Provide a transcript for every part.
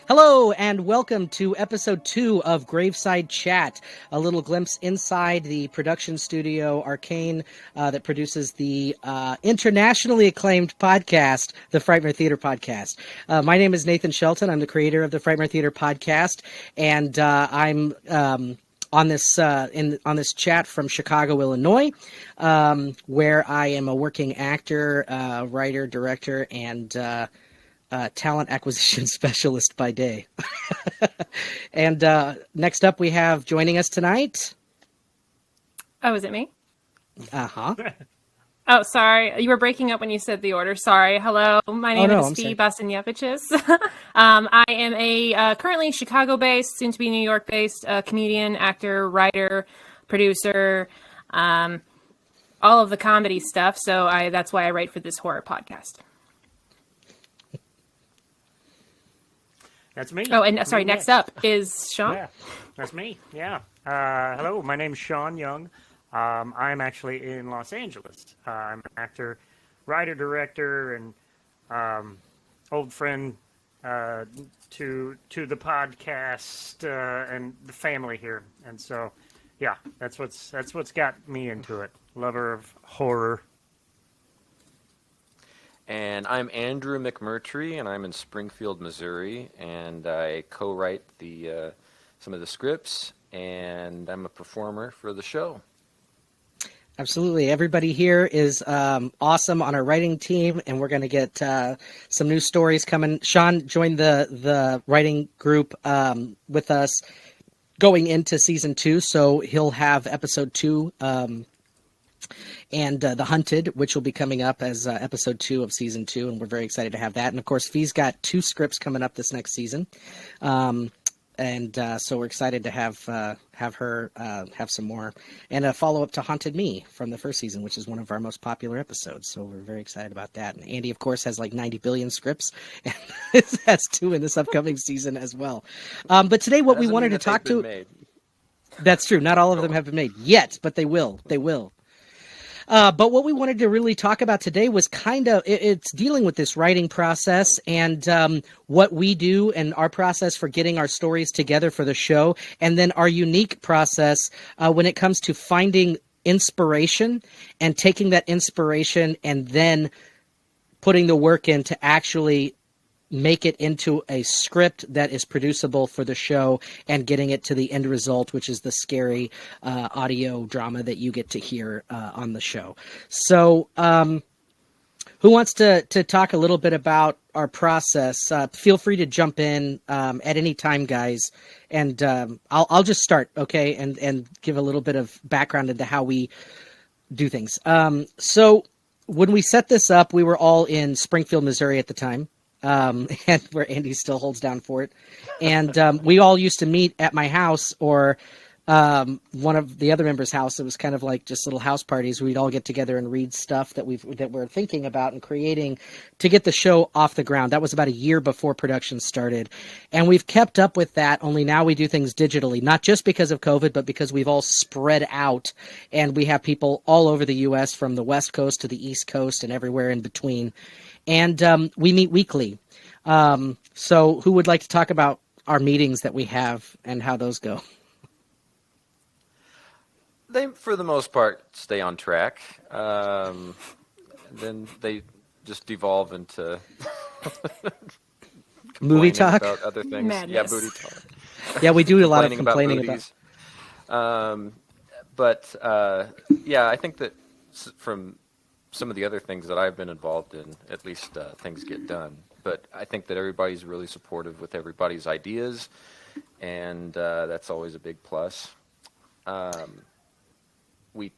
Hello and welcome to episode 2 of Graveside Chat, a little glimpse inside the production studio Arcane that produces the internationally acclaimed podcast, the Frightmare Theater Podcast. My name is Nathan Shelton. I'm the creator of the Frightmare Theater Podcast, and I'm on this chat from Chicago, Illinois, where I am a working actor, writer, director, and talent acquisition specialist by day. And next up we have joining us tonight. Oh, is it me? Uh-huh. Oh, sorry. You were breaking up when you said the order. Sorry. Hello. My name is Basanavicius. I am a currently Chicago-based, soon-to-be New York-based comedian, actor, writer, producer, all of the comedy stuff. So that's why I write for this horror podcast. That's me. Oh, and sorry, next up is Shawn. Yeah, that's me. Yeah. Hello, my name's Shawn Young. I'm actually in Los Angeles. I'm an actor, writer, director, and old friend to the podcast and the family here. And so, yeah, that's what's got me into it. Lover of horror. And I'm Andrew McMurtrey, and I'm in Springfield, Missouri, and I co-write some of the scripts, and I'm a performer for the show. Absolutely. Everybody here is awesome on our writing team, and we're going to get some new stories coming. Shawn joined the writing group with us going into season 2, so he'll have episode 2 and The Hunted, which will be coming up as episode 2 of season 2, and we're very excited to have that. And of course, Fee's got 2 scripts coming up this next season, and so we're excited to have her have some more, and a follow up to Haunted Me from the first season, which is one of our most popular episodes. So we're very excited about that. And Andy, of course, has like 90 billion scripts, and has 2 in this upcoming season as well. But today, what we wanted to talk to. That's true. Not all of them have been made yet, but they will. They will. But what we wanted to really talk about today was it's dealing with this writing process and what we do and our process for getting our stories together for the show, and then our unique process when it comes to finding inspiration and taking that inspiration and then putting the work in to actually make it into a script that is producible for the show and getting it to the end result, which is the scary audio drama that you get to hear on the show. So who wants to talk a little bit about our process? Feel free to jump in at any time, guys. And I'll just start, okay, and give a little bit of background into how we do things. So when we set this up, we were all in Springfield, Missouri at the time. And where Andy still holds down for it. And we all used to meet at my house or one of the other members' house. It was kind of like just little house parties. We'd all get together and read stuff that we're thinking about and creating to get the show off the ground. That was about a year before production started. And we've kept up with that, only now we do things digitally, not just because of COVID, but because we've all spread out and we have people all over the U.S. from the West Coast to the East Coast and everywhere in between. And we meet weekly. So who would like to talk about our meetings that we have and how those go? They, for the most part, stay on track. Then they just devolve into movie talk about other things. Madness. Yeah, booty talk. Yeah, we do a lot of complaining about. Yeah, I think that from some of the other things that I've been involved in, at least things get done. But I think that everybody's really supportive with everybody's ideas, and that's always a big plus. We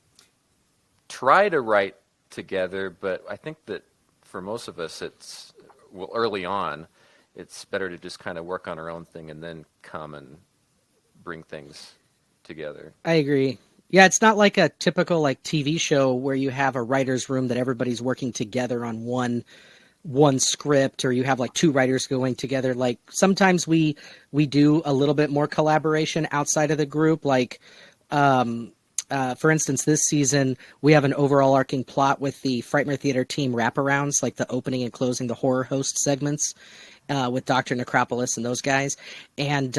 try to write together, but I think that for most of us, early on, it's better to just kind of work on our own thing and then come and bring things together. I agree. Yeah, it's not like a typical like TV show where you have a writer's room that everybody's working together on one script, or you have like 2 writers going together. Like sometimes we do a little bit more collaboration outside of the group. Like for instance, this season, we have an overall arcing plot with the Frightmare Theater team wraparounds, like the opening and closing the horror host segments with Dr. Necropolis and those guys. And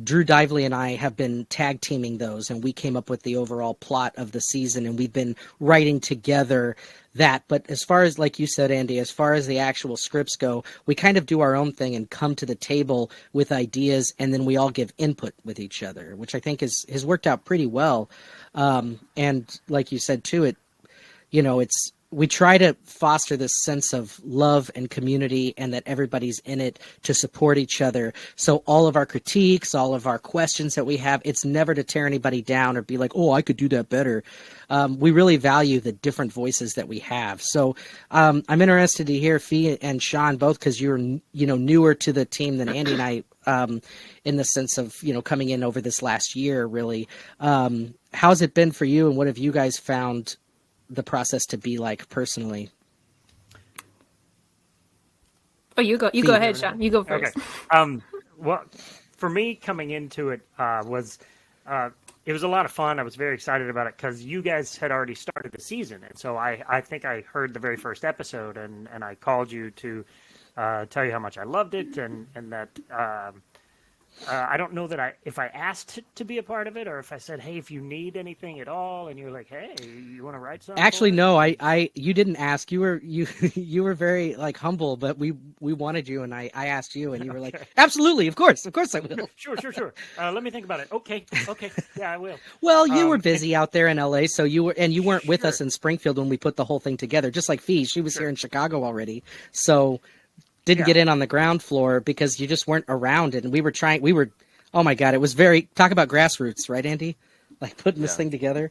Drew Dively and I have been tag teaming those, and we came up with the overall plot of the season, and we've been writing together that. But as far as, like you said, Andy, as far as the actual scripts go, we kind of do our own thing and come to the table with ideas, and then we all give input with each other, which I think has worked out pretty well. And like you said too, we try to foster this sense of love and community, and that everybody's in it to support each other. So all of our critiques, all of our questions that we have, it's never to tear anybody down or be like, oh, I could do that better. We really value the different voices that we have. So I'm interested to hear Fee and Shawn both, because you're newer to the team than Andy and I, in the sense of coming in over this last year. Really, how's it been for you, and what have you guys found the process to be like personally? Oh, you go ahead, Shawn. You go first. Okay. Well, for me, coming into it was it was a lot of fun. I was very excited about it because you guys had already started the season, and so I think I heard the very first episode, and I called you to tell you how much I loved it, and that I don't know that if I asked to be a part of it, or if I said, hey, if you need anything at all, and you're like, hey, you want to write something? Actually, no, you didn't ask. You were very humble, but we wanted you, and I asked you, and you were like, absolutely, of course I will. Sure. Let me think about it. Okay, yeah, I will. Well, you were busy out there in LA, so you weren't with us in Springfield when we put the whole thing together. Just like Fee, she was here in Chicago already, so didn't get in on the ground floor because you just weren't around it. And oh my God, it was talk about grassroots, right, Andy? Like putting this thing together.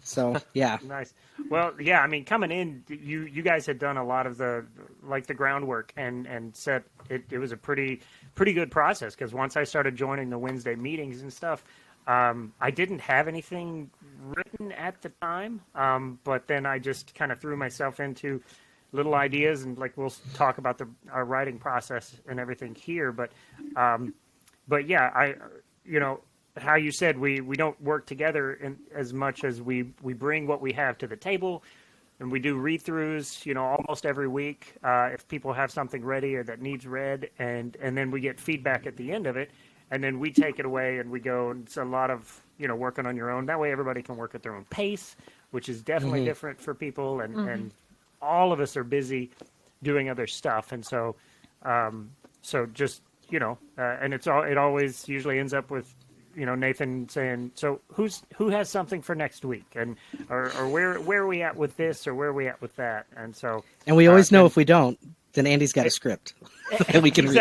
So, yeah. Nice. Well, yeah, I mean, coming in, you guys had done a lot of the groundwork and set it was a pretty good process, because once I started joining the Wednesday meetings and stuff, I didn't have anything written at the time, but then I just kind of threw myself into little ideas, and we'll talk about our writing process and everything here, but yeah, how you said we don't work together as much as we bring what we have to the table, and we do read-throughs almost every week if people have something ready or that needs read, and then we get feedback at the end of it, and then we take it away and we go, and it's a lot of working on your own. That way everybody can work at their own pace, which is definitely different for people, and all of us are busy doing other stuff, and so just and it always usually ends up with Nathan saying, so who has something for next week, and or where are we at with this, or where are we at with that, and we always know if we don't, then Andy's got a script that we can read.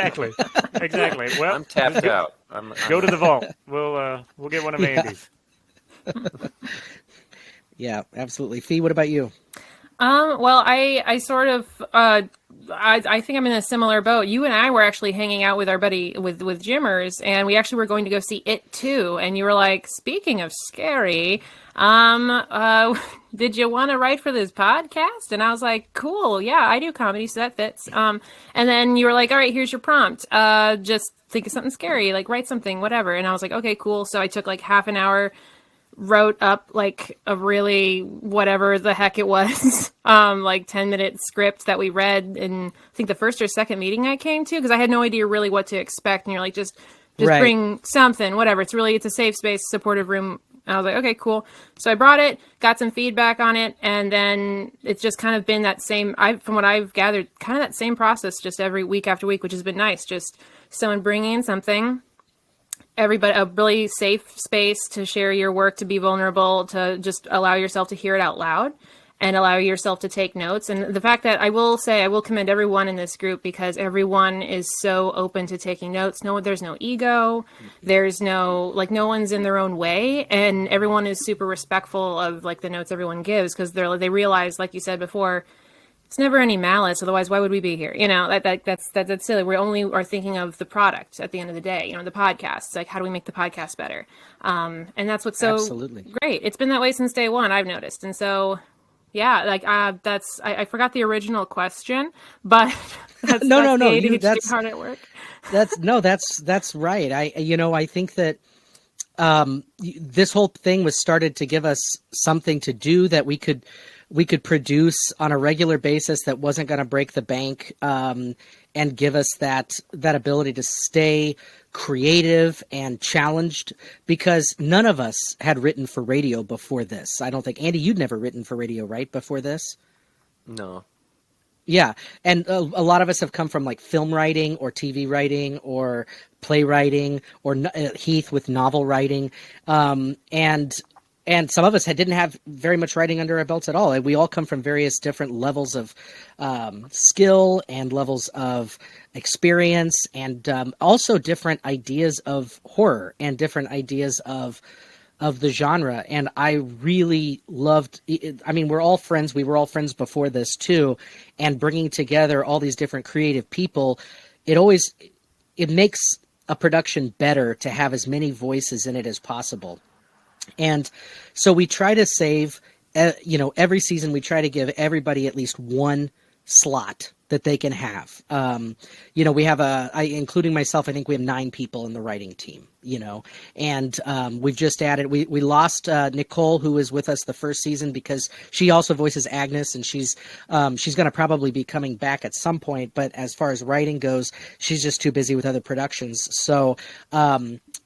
Exactly. Well, I'm tapped out. Go to the vault. We'll get one of Andy's. Yeah, absolutely. Fee, what about you? Well, I sort of, I think I'm in a similar boat. You and I were actually hanging out with our buddy, with Jimmers, and we actually were going to go see It too. And you were like, speaking of scary, did you want to write for this podcast? And I was like, cool. Yeah, I do comedy, so that fits. And then you were like, all right, here's your prompt. Just think of something scary, write something, whatever. And I was like, okay, cool. So I took half an hour, wrote up a really whatever the heck it was 10-minute script that we read in, I think, the first or second meeting I came to, because I had no idea really what to expect, and you're like, just right, bring something, whatever, it's a safe space, supportive room. I was like, okay, cool. So I brought it, got some feedback on it, and then it's just kind of been that same, from what I've gathered, kind of that same process just every week after week, which has been nice. Just someone bringing in something, everybody, a really safe space to share your work, to be vulnerable, to just allow yourself to hear it out loud and allow yourself to take notes. And the fact that I will commend everyone in this group, because everyone is so open to taking notes. No, there's no ego. There's no, no one's in their own way. And everyone is super respectful of the notes everyone gives, because they realize, like you said before, it's never any malice. Otherwise, why would we be here? That's silly. We only are thinking of the product at the end of the day. The podcast. How do we make the podcast better? And that's what's so absolutely great. It's been that way since day one, I've noticed. And so, yeah, I forgot the original question, but that's no. That's hard at work. That's right. I think that this whole thing was started to give us something to do that we could produce on a regular basis that wasn't going to break the bank, and give us that ability to stay creative and challenged, because none of us had written for radio before this. I don't think, Andy, you'd never written for radio, right? Before this? No. Yeah. And a lot of us have come from like film writing or TV writing or playwriting, or Heath with novel writing. And some of us didn't have very much writing under our belts at all. And we all come from various different levels of skill and levels of experience, and also different ideas of horror and different ideas of the genre. And I really loved, I mean, we're all friends. We were all friends before this too. And bringing together all these different creative people, it makes a production better to have as many voices in it as possible. And so we try to save, every season we try to give everybody at least one slot that they can have. We have including myself, I think we have 9 people in the writing team, and we've just added, we lost Nicole, who was with us the first season, because she also voices Agnes, and she's going to probably be coming back at some point. But as far as writing goes, she's just too busy with other productions. So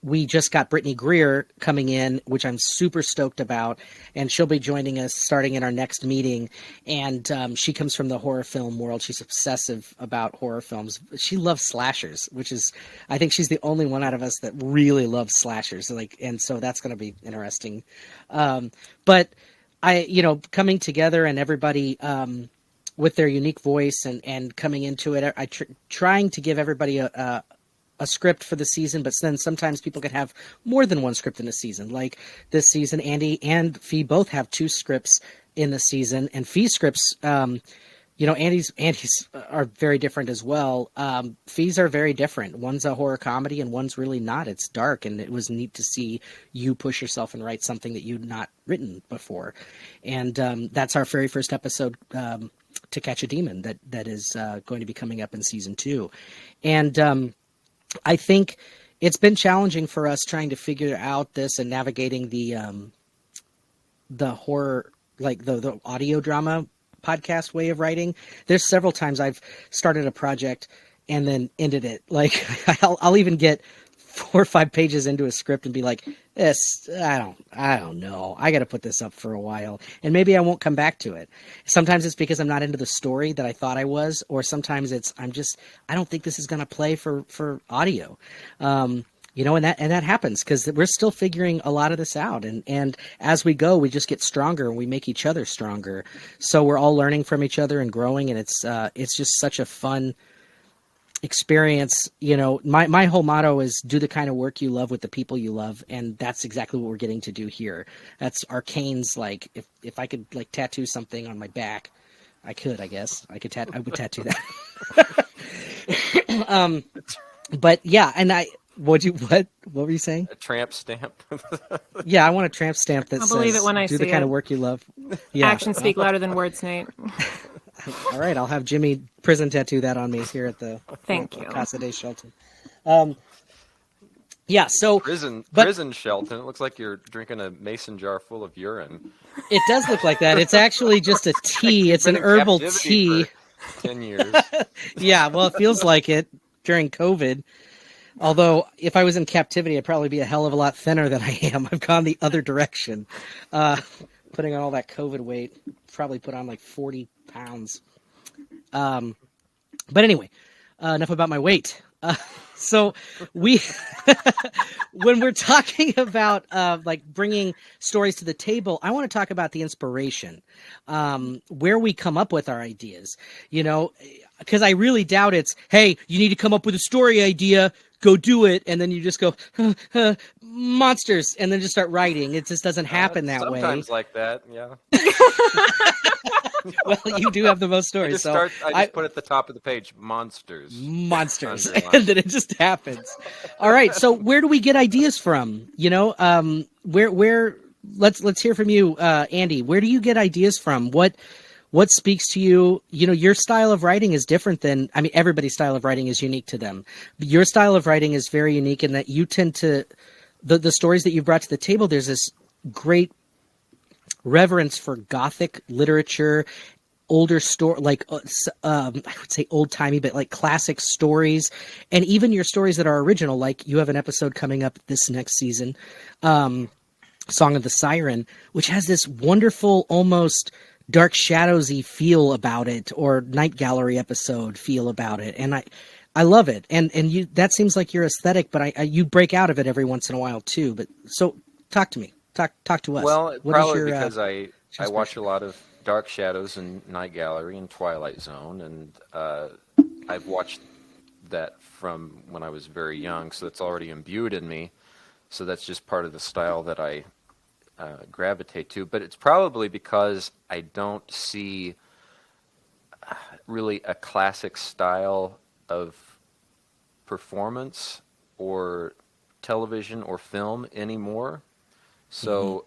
we just got Brittany Greer coming in, which I'm super stoked about, and she'll be joining us starting in our next meeting. And she comes from the horror film world. She's obsessive about horror films. She loves slashers, which is, I think she's the only one out of us that really loves slashers. And so that's going to be interesting. But coming together and everybody with their unique voice and coming into it, trying to give everybody a script for the season, but then sometimes people can have more than one script in a season. Like this season, Andy and Fee both have 2 scripts in the season, and Fee's scripts, Andy's are very different as well. Fee's are very different. One's a horror comedy and one's really not. It's dark, and it was neat to see you push yourself and write something that you'd not written before. And that's our very first episode, To Catch a Demon, that is going to be coming up in season 2. And I think it's been challenging for us trying to figure out this and navigating the horror, like the audio drama podcast way of writing. There's several times I've started a project and then ended it. Like I'll even get 4 or 5 pages into a script and be like, I don't know. I got to put this up for a while, and maybe I won't come back to it. Sometimes it's because I'm not into the story that I thought I was, or sometimes it's I don't think this is going to play for audio. And that happens because we're still figuring a lot of this out, and as we go, we just get stronger and we make each other stronger. So we're all learning from each other and growing, and it's just such a fun experience. My whole motto is do the kind of work you love with the people you love, and that's exactly what we're getting to do here. That's Arcane's, like, if I could like tattoo something on my back, I could, I guess I would tattoo that. But yeah, and what were you saying? A tramp stamp. Yeah, I want a tramp stamp that I'll says believe it when I do see the kind it. of work you love. Yeah. Actions speak louder than words, Nate. All right, I'll have Jimmy prison tattoo that on me here at the Thank you. Casa de Shelton. Yeah, so Prison Shelton. It looks like you're drinking a mason jar full of urine. It does look like that. It's actually just a tea. It's an herbal tea. For 10 years. Yeah, well, it feels like it during COVID. Although, if I was in captivity, I'd probably be a hell of a lot thinner than I am. I've gone the other direction. Putting on all that COVID weight, probably put on like 40 pounds. But anyway, enough about my weight. So when we're talking about like bringing stories to the table, I want to talk about the inspiration, where we come up with our ideas, because I really doubt it's, hey, you need to come up with a story idea, go do it, and then you just go, monsters, and then just start writing. It just doesn't happen that way. Sometimes like that, yeah. Well, you do have the most stories. I just put at the top of the page, monsters, and then it just happens. All right, so where do we get ideas from? Where? Let's hear from you, Andy. Where do you get ideas from? What speaks to you? Your style of writing is different than, everybody's style of writing is unique to them. But your style of writing is very unique in that you tend to the stories that you brought to the table, there's this great reverence for Gothic literature, older story, like I would say old timey, but like classic stories, and even your stories that are original. Like you have an episode coming up this next season, Song of the Siren, which has this wonderful, almost Dark Shadows-y feel about it, or Night Gallery episode feel about it, and I love it. And you, that seems like your aesthetic, but you break out of it every once in a while too. But so talk to me, talk to us. Well, What probably is your, because I watch a lot of Dark Shadows and Night Gallery and Twilight Zone, and I've watched that from when I was very young, so it's already imbued in me. So that's just part of the style that I gravitate to. But it's probably because I don't see really a classic style of performance or television or film anymore. So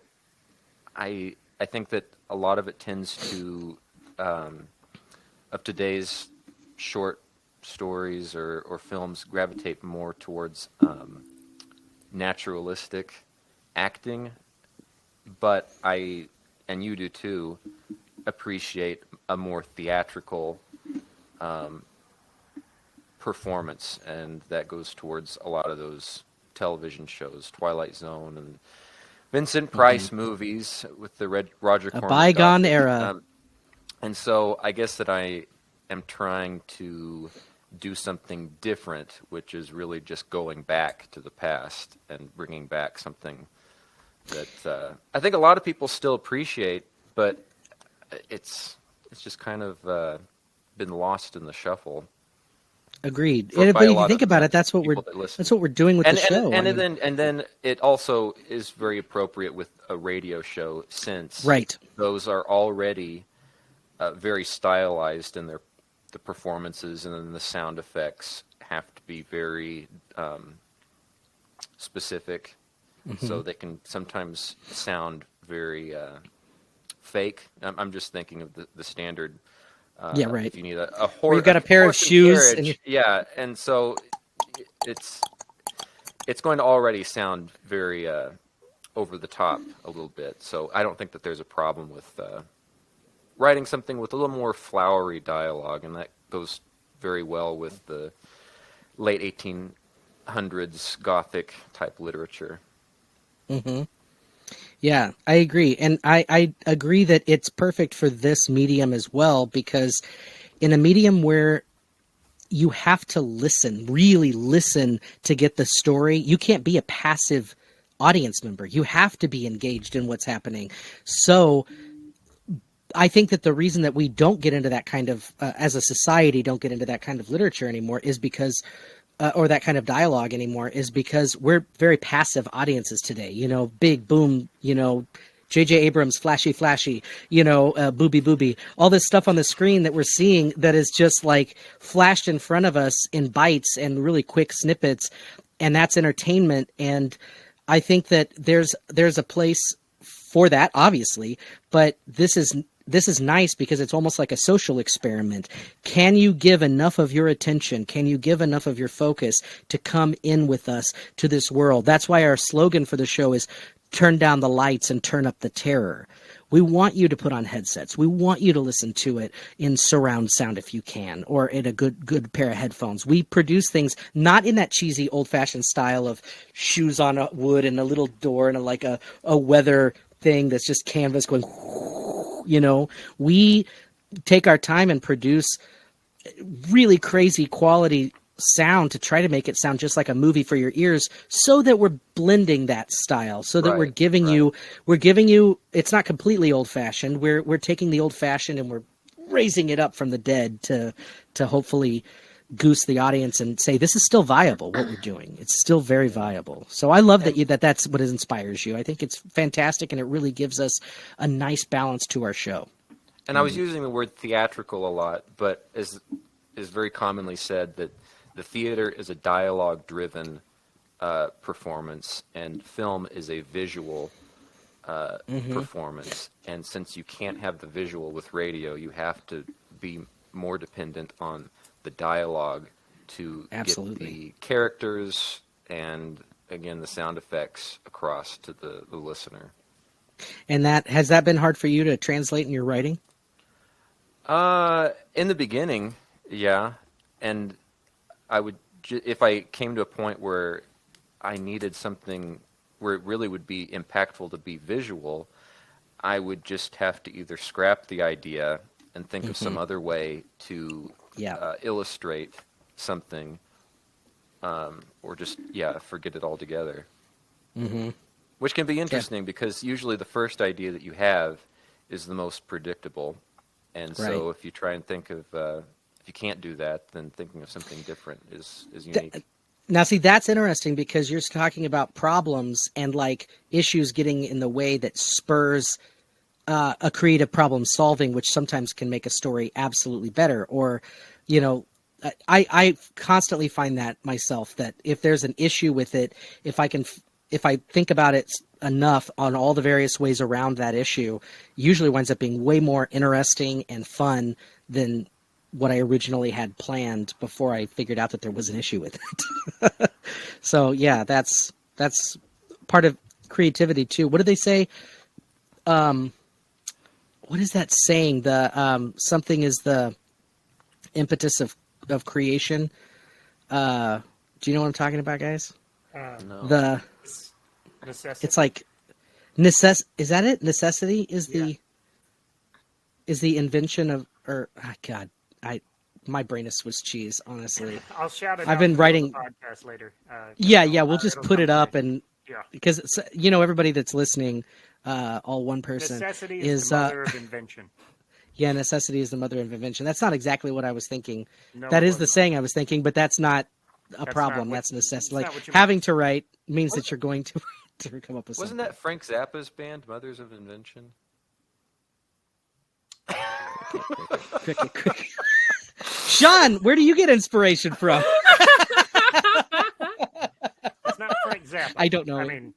I think that a lot of it tends to, of today's short stories or films, gravitate more towards naturalistic acting. But I, and you do too, appreciate a more theatrical performance, and that goes towards a lot of those television shows, Twilight Zone and Vincent Price movies with the Roger Corman. A bygone Gothic. era. And so I guess that I am trying to do something different, which is really just going back to the past and bringing back something that I think a lot of people still appreciate, but it's just kind of been lost in the shuffle. Agreed. But if you think about it, that's what we're doing with the show. And then it also is very appropriate with a radio show, since those are already very stylized in the performances, and then the sound effects have to be very specific, so they can sometimes sound very fake. I'm just thinking of the standard. If you need a horse, you've got a pair of shoes, and so it's going to already sound very over the top a little bit. So I don't think that there's a problem with writing something with a little more flowery dialogue, and that goes very well with the late 1800s Gothic type literature. Yeah, I agree. And I agree that it's perfect for this medium as well, because in a medium where you have to listen, really listen to get the story, you can't be a passive audience member. You have to be engaged in what's happening. So I think that the reason that we don't get into that kind of, as a society, don't get into that kind of literature anymore is because or that kind of dialogue anymore, is because we're very passive audiences today. You know, big boom, you know, J.J. Abrams, flashy, you know, booby, all this stuff on the screen that we're seeing that is just like flashed in front of us in bites and really quick snippets, and that's entertainment. And I think that there's a place for that, obviously, but this is nice because it's almost like a social experiment. Can you give enough of your attention? Can you give enough of your focus to come in with us to this world? That's why our slogan for the show is turn down the lights and turn up the terror. We want you to put on headsets. We want you to listen to it in surround sound if you can, or in a good pair of headphones. We produce things not in that cheesy old-fashioned style of shoes on a wood and a little door and a weather thing that's just canvas going. You know, we take our time and produce really crazy quality sound to try to make it sound just like a movie for your ears, so that we're blending that style, so that we're giving you, it's not completely old fashioned. We're taking the old fashioned and we're raising it up from the dead to hopefully goose the audience and say, this is still viable, what we're doing. It's still very viable. So I love that's what inspires you. I think it's fantastic, and it really gives us a nice balance to our show. And I was using the word theatrical a lot, but as is very commonly said, that the theater is a dialogue-driven performance, and film is a visual performance. And since you can't have the visual with radio, you have to be more dependent on the dialogue to get the characters and again, the sound effects across to the listener. And has that been hard for you to translate in your writing? In the beginning, yeah. And I would, if I came to a point where I needed something where it really would be impactful to be visual, I would just have to either scrap the idea and think of some other way to illustrate something, or just, forget it altogether. Mm-hmm. Which can be interesting because usually the first idea that you have is the most predictable. And so if you try and think of, if you can't do that, then thinking of something different is unique. Now, see, that's interesting because you're talking about problems and like issues getting in the way that spurs a creative problem solving, which sometimes can make a story absolutely better. Or, you know, I constantly find that myself, that if there's an issue with it, if I think about it enough on all the various ways around that issue, usually winds up being way more interesting and fun than what I originally had planned before I figured out that there was an issue with it. So yeah, that's part of creativity too. What do they say? What is that saying? The something is the impetus of creation. Do you know what I'm talking about, guys? No. The necessity. It's like is that it? Necessity is the invention of, or God, my brain is Swiss cheese, honestly. I'll shout it. I've been writing on the podcast later. We'll just put it up, and yeah, because everybody that's listening, all one person, necessity is the mother of invention. Yeah, necessity is the mother of invention. That's not exactly what I was thinking. No, that is the saying I was thinking, but that's not a problem. That's necessity. Like having to write means that you're going to come up with Wasn't something. that Frank Zappa's band, Mothers of Invention? Cricket. Shawn, where do you get inspiration from? It's not Frank Zappa. I don't know. I mean,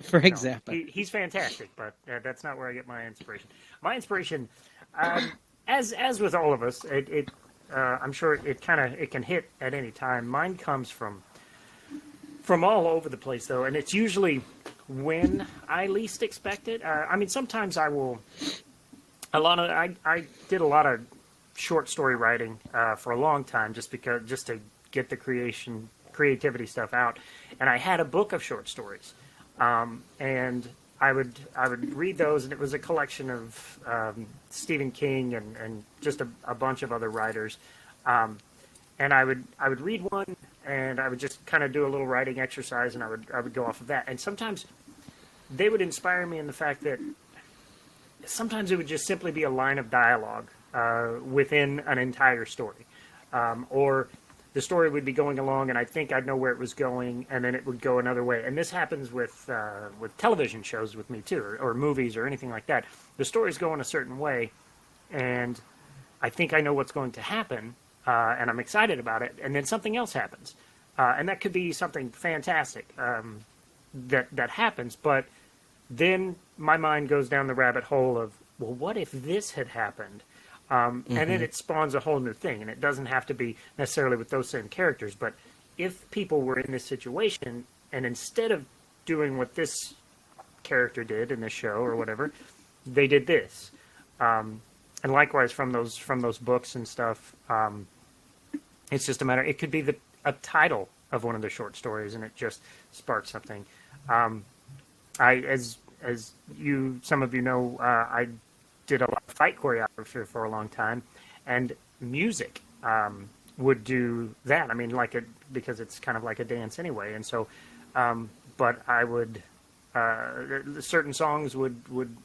Frank Zappa. He's fantastic, but that's not where I get my inspiration. My inspiration, as with all of us, I'm sure it can hit at any time. Mine comes from all over the place, though, and it's usually when I least expect it. I mean, sometimes I will. I did a lot of short story writing for a long time, just to get the creativity stuff out, and I had a book of short stories, and I would read those, and it was a collection of Stephen King and just a bunch of other writers, and I would read one, and I would just kind of do a little writing exercise, and I would go off of that, and sometimes they would inspire me in the fact that sometimes it would just simply be a line of dialogue within an entire story, or the story would be going along, and I think I'd know where it was going, and then it would go another way. And this happens with television shows with me too, or movies or anything like that. The story's going a certain way, and I think I know what's going to happen, and I'm excited about it, and then something else happens, and that could be something fantastic that happens, but then my mind goes down the rabbit hole of, well, what if this had happened? And then it spawns a whole new thing, and it doesn't have to be necessarily with those same characters, but if people were in this situation, and instead of doing what this character did in this show or whatever, they did this. And likewise from those books and stuff, it's just a matter, it could be a title of one of the short stories, and it just sparks something. As some of you know, I did a lot of fight choreography for a long time, and music would do that. I mean, because it's kind of like a dance anyway, and so, but I would certain songs would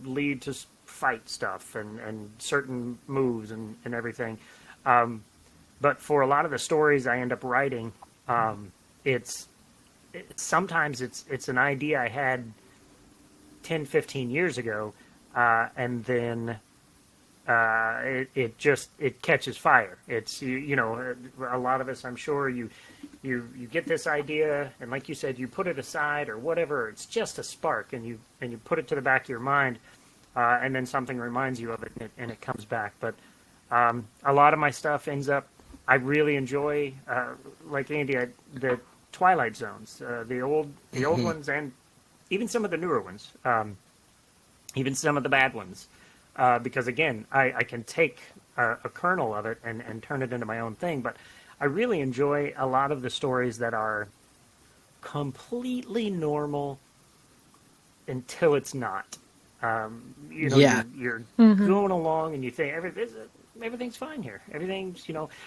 lead to fight stuff and certain moves and everything. But for a lot of the stories I end up writing, sometimes it's an idea I had 10, 15 years ago, and then it catches fire. It's a lot of us, I'm sure, you get this idea, and like you said, you put it aside or whatever. It's just a spark, and you put it to the back of your mind, and then something reminds you of it, and it comes back. But a lot of my stuff ends up, I really enjoy, like Andy, Twilight Zones, the old ones, and even some of the newer ones, even some of the bad ones, because again, I can take a kernel of it and turn it into my own thing. But I really enjoy a lot of the stories that are completely normal until it's not. You're going along and you think everything's fine here. Everything's,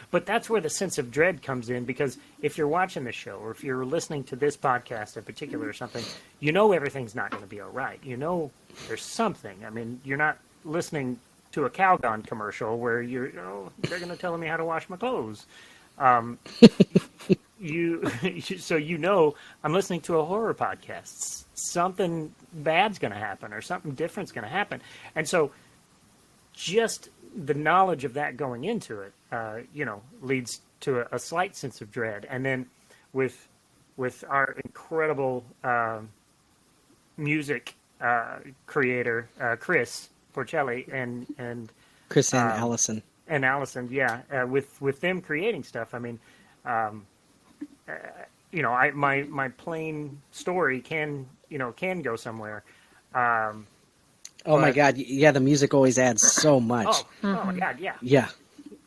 but that's where the sense of dread comes in, because if you're watching the show or if you're listening to this podcast in particular or something, everything's not going to be all right. There's something. I mean, you're not listening to a Calgon commercial where they're going to tell me how to wash my clothes. So I'm listening to a horror podcast. Something bad's going to happen or something different's going to happen. And so just the knowledge of that going into it, leads to a slight sense of dread. And then with our incredible music creator, Chris Porcelli and Chris and Allison. And Allison, with them creating stuff, I mean, my plain story can go somewhere. Oh my God! Yeah, the music always adds so much. Oh my God! Yeah. Yeah,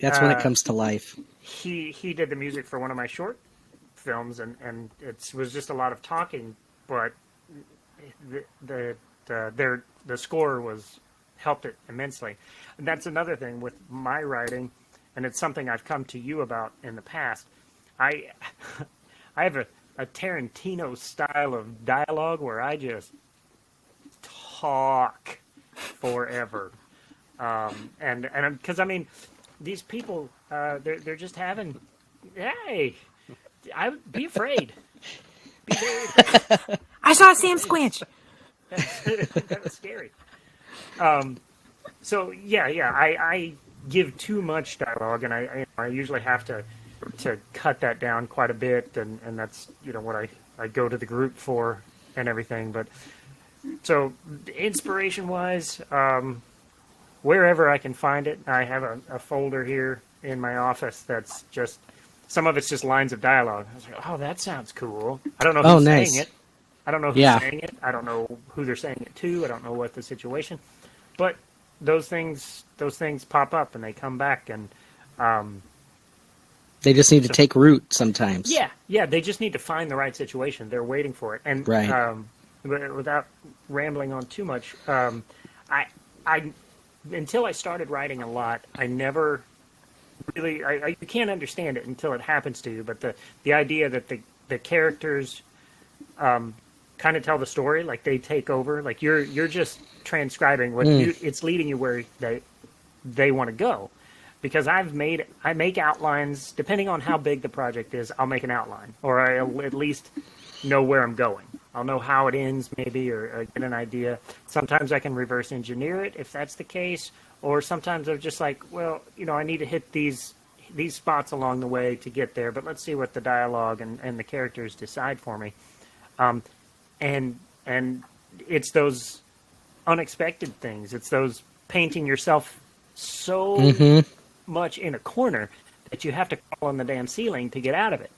that's when it comes to life. He did the music for one of my short films, and it was just a lot of talking, but the score helped it immensely. And that's another thing with my writing, and it's something I've come to you about in the past. I have a Tarantino style of dialogue where I just talk forever, and because I mean, these people they're just having, hey, be afraid, be very afraid. I saw Sam Squinch. That was scary. So I give too much dialogue, and I usually have to cut that down quite a bit, and that's what I go to the group for and everything. But so inspiration wise, wherever I can find it, I have a folder here in my office that's just, some of it's just lines of dialogue. I was like, oh, that sounds cool. I don't know who's saying it. I don't know who's saying it. I don't know who they're saying it to. I don't know what the situation. But those things pop up and they come back, and they just need to take root sometimes. Yeah. They just need to find the right situation. They're waiting for it. And but without rambling on too much, I until I started writing a lot, I never really you can't understand it until it happens to you. But the idea that the characters kind of tell the story, like they take over, like you're just transcribing what it's leading you where they want to go. Because I make outlines depending on how big the project is. I'll make an outline, or I'll at least know where I'm going. I'll know how it ends, maybe, or get an idea. Sometimes I can reverse engineer it if that's the case, or sometimes I'm just like, well, I need to hit these spots along the way to get there. But let's see what the dialogue and the characters decide for me. And it's those unexpected things. It's those painting yourself so much in a corner that you have to crawl on the damn ceiling to get out of it.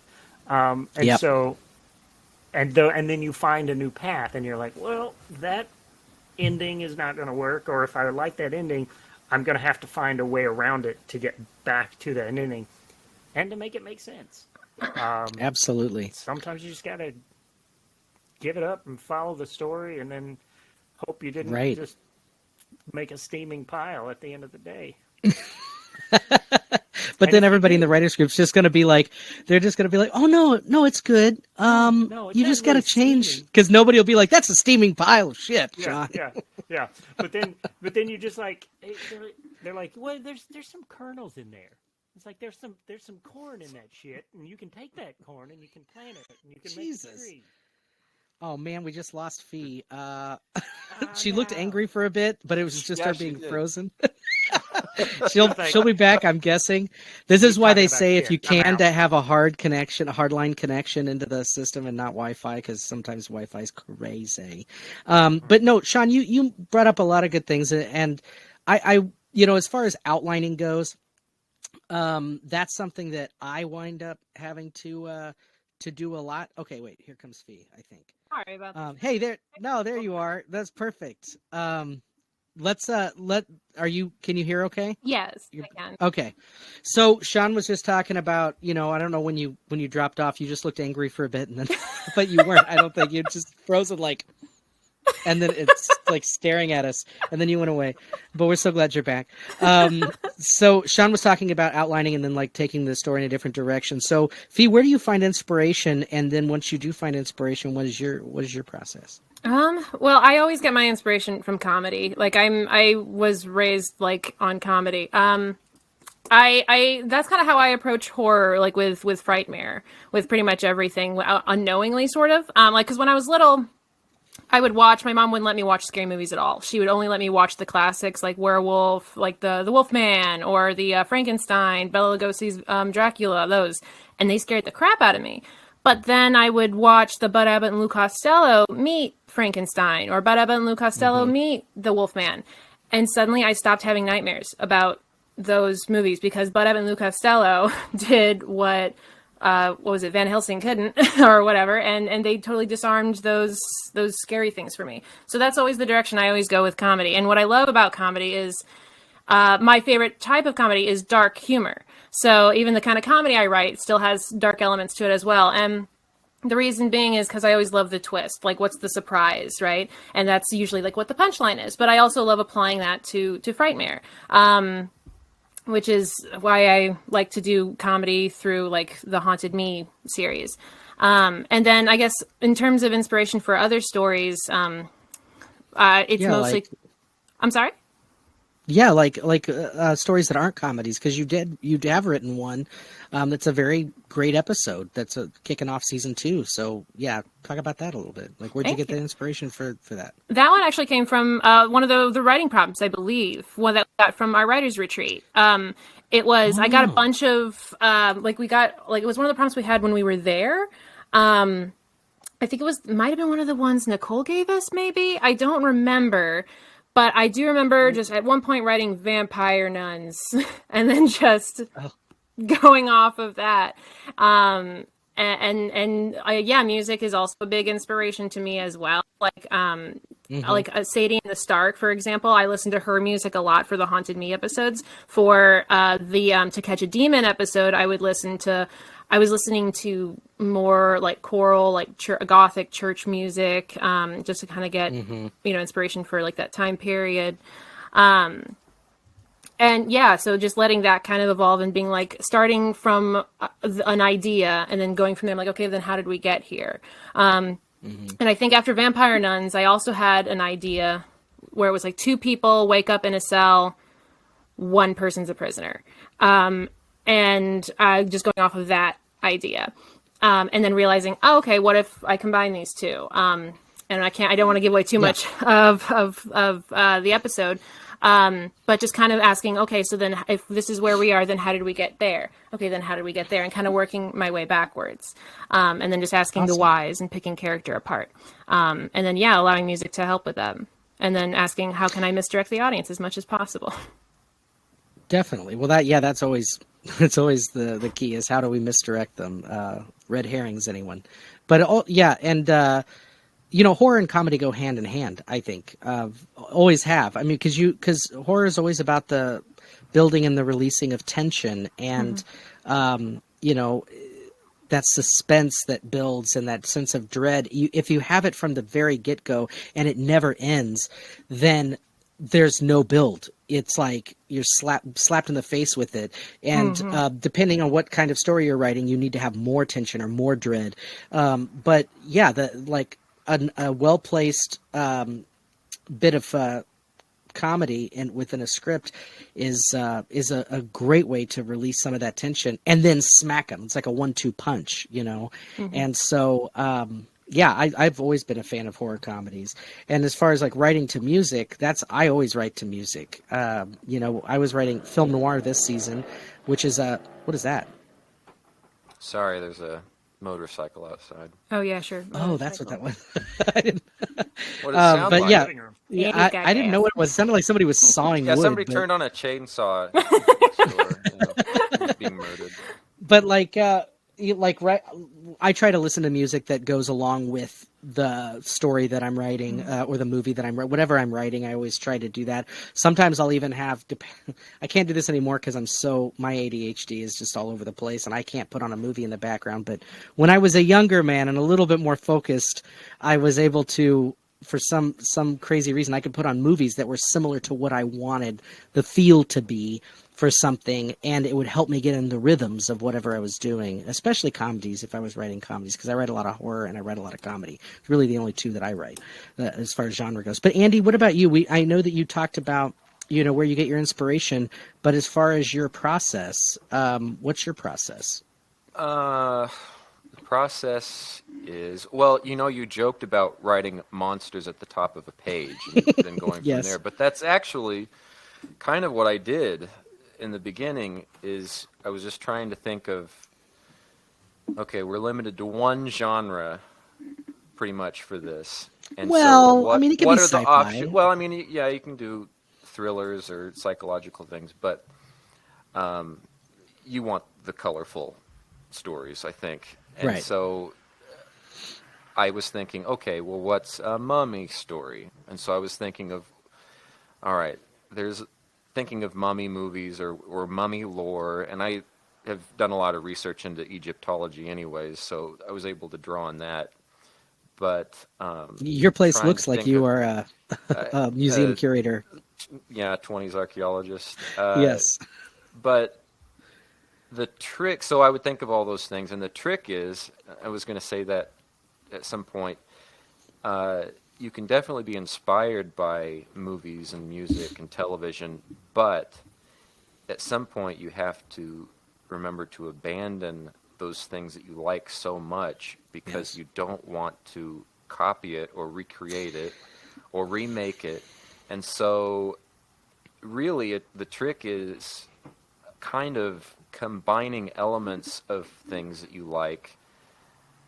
And then you find a new path, and you're like, well, that ending is not going to work, or if I like that ending, I'm going to have to find a way around it to get back to that ending, and to make it make sense. Absolutely. Sometimes you just got to give it up and follow the story, and then hope you didn't just make a steaming pile at the end of the day. But then everybody in the writers group's just going to be like, oh no, it's good. You just got to change, because nobody will be like, that's a steaming pile of shit, Shawn. Yeah. But then you just like, they're like, well, there's some kernels in there. It's like there's some corn in that shit, and you can take that corn and you can plant it and you can make a tree. Oh man, we just lost Fee. She looked angry for a bit, but it was just her being frozen. She'll be back, I'm guessing. This is why they say if you can to have a hardline connection into the system and not Wi-Fi, because sometimes Wi-Fi is crazy. But no, Shawn, you brought up a lot of good things, and I as far as outlining goes, that's something that I wind up having to to do a lot. Okay, wait, here comes Fee, I think. Sorry about that. Hey there. No, there you are. That's perfect. Can you hear okay? Yes, I can. Okay. So Shawn was just talking about, I don't know when you dropped off, you just looked angry for a bit and then, but you weren't, I don't think you just frozen and then it's like staring at us and then you went away, but we're so glad you're back. So Shawn was talking about outlining and then like taking the story in a different direction. So Fee, where do you find inspiration? And then once you do find inspiration, what is your process? Well, I always get my inspiration from comedy. Like I was raised like on comedy. I that's kind of how I approach horror, like with Frightmare, with pretty much everything, unknowingly sort of. Like, cause when I was little, my mom wouldn't let me watch scary movies at all. She would only let me watch the classics like Werewolf, like the Wolfman or the Frankenstein, Bela Lugosi's Dracula, those. And they scared the crap out of me. But then I would watch the Bud Abbott and Lou Costello meet Frankenstein or Bud Abbott and Lou Costello meet the Wolfman. And suddenly I stopped having nightmares about those movies because Bud Abbott and Lou Costello did what was it, Van Helsing couldn't or whatever. And they totally disarmed those scary things for me. So that's always the direction I always go with comedy. And what I love about comedy is my favorite type of comedy is dark humor. So even the kind of comedy I write still has dark elements to it as well. And the reason being is because I always love the twist, like what's the surprise, right? And that's usually like what the punchline is. But I also love applying that to Frightmare, which is why I like to do comedy through like the Haunted Me series. And then I guess in terms of inspiration for other stories, it's mostly... I'm sorry? Yeah, like stories that aren't comedies, because you have written one that's a very great episode that's kicking off season 2. So yeah, talk about that a little bit. Like, where'd you get the inspiration for that? That one actually came from one of the writing prompts, I believe, one that we got from our writers retreat. It was I got a bunch of it was one of the prompts we had when we were there. I think might have been one of the ones Nicole gave us, maybe. I don't remember. But I do remember just at one point writing vampire nuns and then just going off of that. Music is also a big inspiration to me as well. Like Sadie and the Stark, for example, I listen to her music a lot for the Haunted Me episodes. For the To Catch a Demon episode, I was listening to more like choral, like Gothic church music, just to kind of get, inspiration for like that time period. So just letting that kind of evolve and being like starting from an idea and then going from there, I'm like, okay, then how did we get here? And I think after Vampire Nuns, I also had an idea where it was like 2 people wake up in a cell, 1 person's a prisoner. And just going off of that idea. And then realizing, what if I combine these 2? And I don't want to give away too much of the episode. But just kind of asking, okay, so then if this is where we are, then how did we get there? Okay, then how did we get there? And kind of working my way backwards. And then just asking the whys and picking character apart. And then, allowing music to help with them. And then asking, how can I misdirect the audience as much as possible? Definitely. Well, that's always the key, is how do we misdirect them? Red herrings, anyone. But horror and comedy go hand in hand, I think. Always have. I mean, because horror is always about the building and the releasing of tension and, that suspense that builds and that sense of dread. If you have it from the very get-go and it never ends, then there's no build. It's like you're slapped in the face with it. And depending on what kind of story you're writing, you need to have more tension or more dread. A well-placed bit of comedy within a script is a great way to release some of that tension and then smack them. It's like a 1-2 punch, And so I've always been a fan of horror comedies. And as far as like writing to music, I always write to music. I was writing film noir this season, which is what is that? Sorry, there's a motorcycle outside. Oh yeah, sure. Oh, that's what that was. I didn't. What it sounds but like. I didn't know what it was. It sounded like somebody was sawing wood. Somebody turned on a chainsaw. Being murdered. But like, I try to listen to music that goes along with the story that I'm writing, or the movie that I'm whatever I'm writing. I always try to do that. Sometimes I'll even have I can't do this anymore because my ADHD is just all over the place and I can't put on a movie in the background. But when I was a younger man and a little bit more focused, I was able to, for some crazy reason, I could put on movies that were similar to what I wanted the feel to be for something, and it would help me get in the rhythms of whatever I was doing, especially comedies if I was writing comedies, because I write a lot of horror and I write a lot of comedy. It's really the only two that I write as far as genre goes. But Andy, what about you? I know that you talked about, where you get your inspiration, but as far as your process, what's your process? The process is, well, you joked about writing monsters at the top of a page and then going Yes. from there, but that's actually kind of what I did in the beginning. Is I was just trying to think of, okay, we're limited to one genre pretty much for this. And Well, so I mean, it could what be are the sci-fi. options? Well, I mean, yeah, you can do thrillers or psychological things, but you want the colorful stories, I think. And Right. so I was thinking, okay, well, what's a mummy story? And so I was thinking of, all right, thinking of mummy movies or mummy lore, and I have done a lot of research into Egyptology anyways, so I was able to draw on that. But Your place trying looks to like think you of- are a museum curator. yeah, 20s archaeologist. Yes. But the trick, so I would think of all those things, and the trick is, I was going to say that at some point, you can definitely be inspired by movies and music and television, but at some point you have to remember to abandon those things that you like so much because Yes. you don't want to copy it or recreate it or remake it. And so really the trick is kind of combining elements of things that you like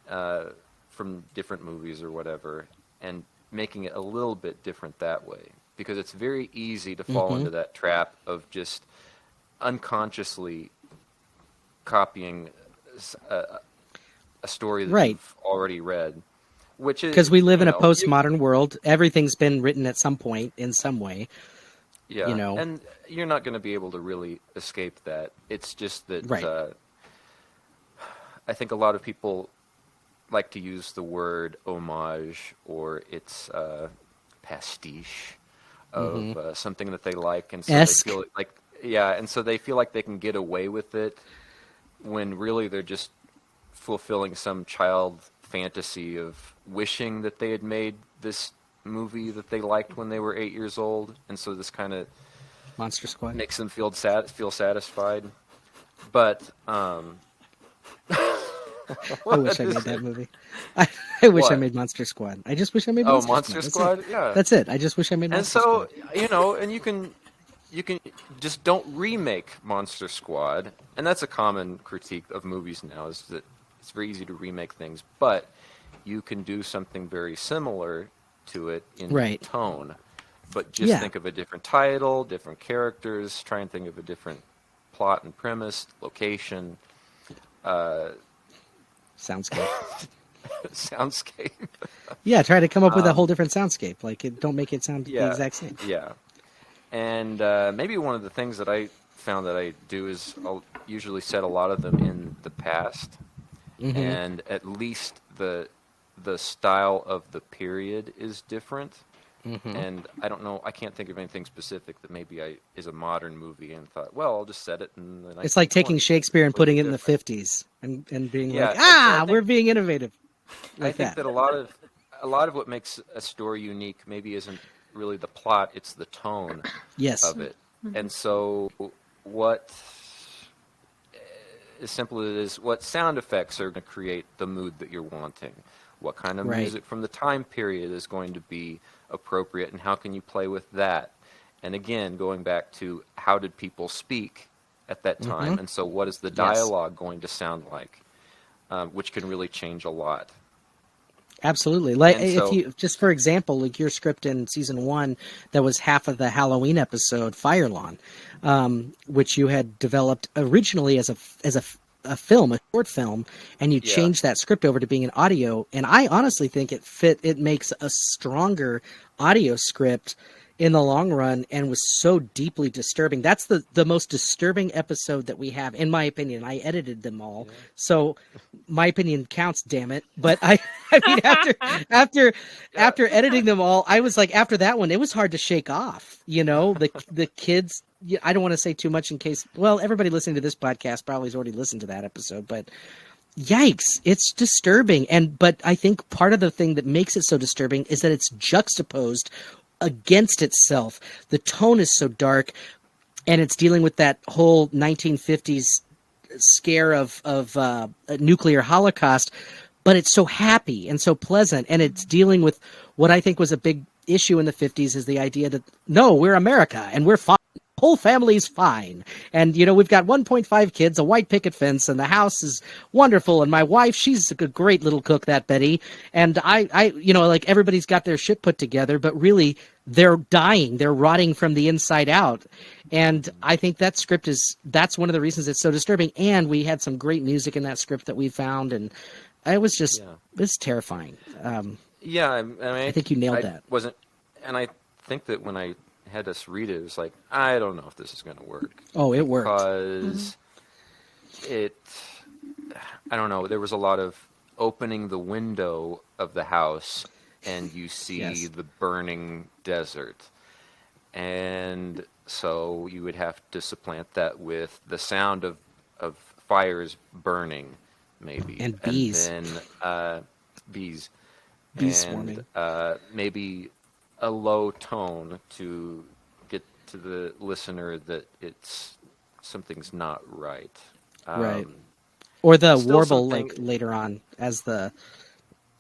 from different movies or whatever, and making it a little bit different that way, because it's very easy to fall into that trap of just unconsciously copying a story that Right. you've already read, which is Because we live in a postmodern world. Everything's been written at some point in some way. yeah, and you're not going to be able to really escape that. It's just that Right. I think a lot of people like to use the word homage, or it's pastiche of something that they like, and so Esque. they feel like, yeah, and so they feel like they can get away with it when really they're just fulfilling some child fantasy of wishing that they had made this movie that they liked when they were 8 years old, and so this kind of Monster Squad. makes them feel satisfied. But I wish I made that movie. I wish I What? made Monster Squad. I just wish I made oh, Monster Monster Squad. Squad, yeah. That's it. I just wish I made And Monster so, Squad. and you can just don't remake Monster Squad. And that's a common critique of movies now, is that it's very easy to remake things, but you can do something very similar to it in Right. tone. But just Yeah. think of a different title, different characters, try and think of a different plot and premise, location, Soundscape. soundscape. Yeah, try to come up with a whole different soundscape. Don't make it sound the Yeah, exact same. yeah. And maybe one of the things that I found that I do is I'll usually set a lot of them in the past, and at least the style of the period is different. And I don't know, I can't think of anything specific that maybe is a modern movie and thought, well, I'll just set it in the It's like taking 1920s. Shakespeare and putting it in the Different. 50s and being Yeah, like, and so I think- we're being innovative. I Like think that a lot of what makes a story unique maybe isn't really the plot, it's the tone Yes. of it. And so what, as simple as it is, what sound effects are going to create the mood that you're wanting? What kind of Right. music from the time period is going to be appropriate, and how can you play with that? And again, going back to how did people speak at that time, and so what is the dialogue going to sound like, which can really change a lot. Absolutely. Like And if so- you just for example, like your script in season 1 that was half of the Halloween episode, Fire Lawn, which you had developed originally as a a short film, and you change that script over to being an audio. And I honestly think it makes a stronger audio script in the long run, and was so deeply disturbing. That's the most disturbing episode that we have, in my opinion. I edited them all, so my opinion counts, damn it. But I mean, after editing them all, I was like, after that one, it was hard to shake off. The kids. I don't want to say too much in case. Well, everybody listening to this podcast probably has already listened to that episode, but yikes, it's disturbing. But I think part of the thing that makes it so disturbing is that it's juxtaposed against itself. The tone is so dark, and it's dealing with that whole 1950s scare of a nuclear holocaust, but it's so happy and so pleasant, and it's dealing with what I think was a big issue in the 50s, is the idea that, no, we're America, and we're fine. Whole family's fine, and we've got 1.5 kids, a white picket fence, and the house is wonderful, and my wife, she's a great little cook, that Betty, and I like, everybody's got their shit put together, but really they're dying, they're rotting from the inside out. And I think that script that's one of the reasons it's so disturbing. And we had some great music in that script that we found, and it was just it's terrifying. I mean, I think you nailed that. And I think that when I had us read it was like, I don't know if this is going to work. Oh, it worked. Because I don't know, there was a lot of opening the window of the house and you see the burning desert. And so you would have to supplant that with the sound of fires burning, maybe. And bees. And then bees. Bees swarming. Maybe a low tone to get to the listener that something's not right. Right. Or the warble, like later on, as the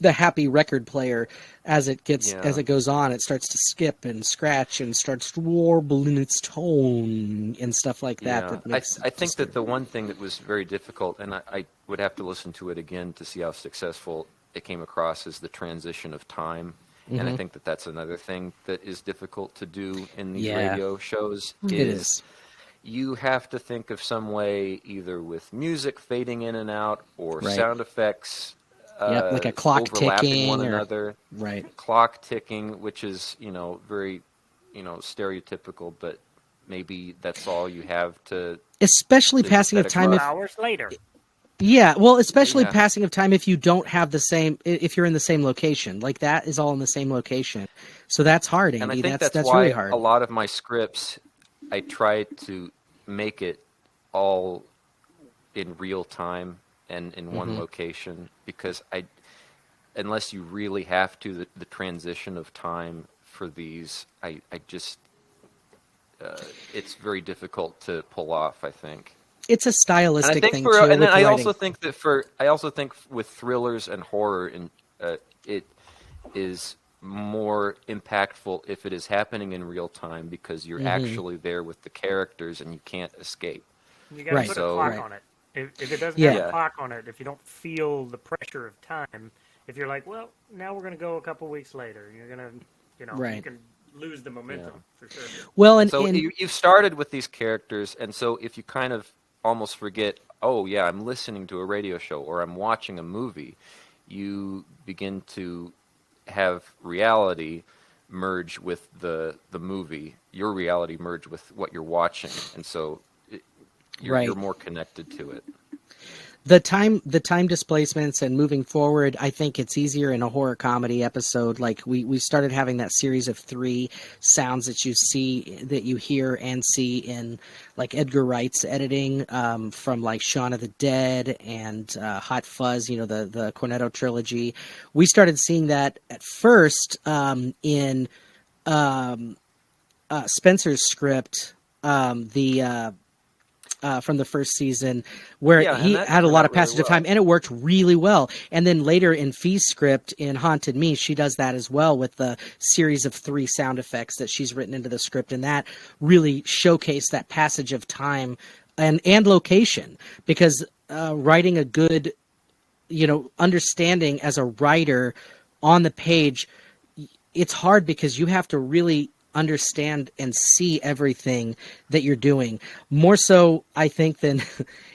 happy record player, as it goes on, it starts to skip and scratch and starts to warble in its tone and stuff like that. Yeah. I think that the one thing that was very difficult, and I would have to listen to it again to see how successful it came across, is the transition of time. And I think that that's another thing that is difficult to do in these radio shows. It is. You have to think of some way, either with music fading in and out, or sound effects like a clock ticking, one another. Right. Clock ticking, which is, very, stereotypical, but maybe that's all you have to... Especially passing of time... hours later. Yeah, well, especially passing of time if you don't have if you're in the same location. Like, that is all in the same location. So that's hard, Andy. And I think that's why really hard. A lot of my scripts, I try to make it all in real time and in one location, because unless you really have to, the transition of time for these, I just, it's very difficult to pull off, I think. It's a stylistic thing too. And then I also think with thrillers and horror, it is more impactful if it is happening in real time, because you're actually there with the characters and you can't escape. You got to put a clock on it. If it doesn't have a clock on it, if you don't feel the pressure of time, if you're like, well, now we're going to go a couple weeks later, you're going to, you can lose the momentum for sure. Well, you've started with these characters, and so if you kind of almost forget, oh yeah, I'm listening to a radio show or I'm watching a movie, you begin to have reality merge with the movie, your reality merge with what you're watching, and so you're more connected to it. The time displacements and moving forward, I think it's easier in a horror comedy episode. Like, we started having that series of 3 sounds that you hear and see in, like, Edgar Wright's editing, from like Shaun of the Dead and Hot Fuzz, the Cornetto trilogy. We started seeing that at first in Spencer's script, from the first season, where he had a lot of passage of time, and it worked really well. And then later in Fee's script in Haunted Me, she does that as well with the series of 3 sound effects that she's written into the script, and that really showcased that passage of time and location, because writing a good, understanding as a writer on the page, it's hard because you have to really understand and see everything that you're doing. More so, I think, than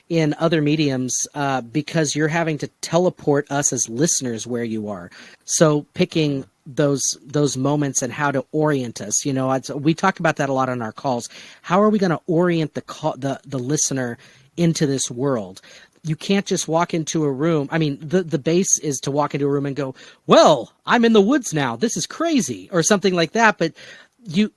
in other mediums, because you're having to teleport us as listeners where you are. So picking those moments and how to orient us, we talk about that a lot on our calls. How are we going to orient the listener into this world? You can't just walk into a room. I mean, the base is to walk into a room and go, well, I'm in the woods now. This is crazy, or something like that. But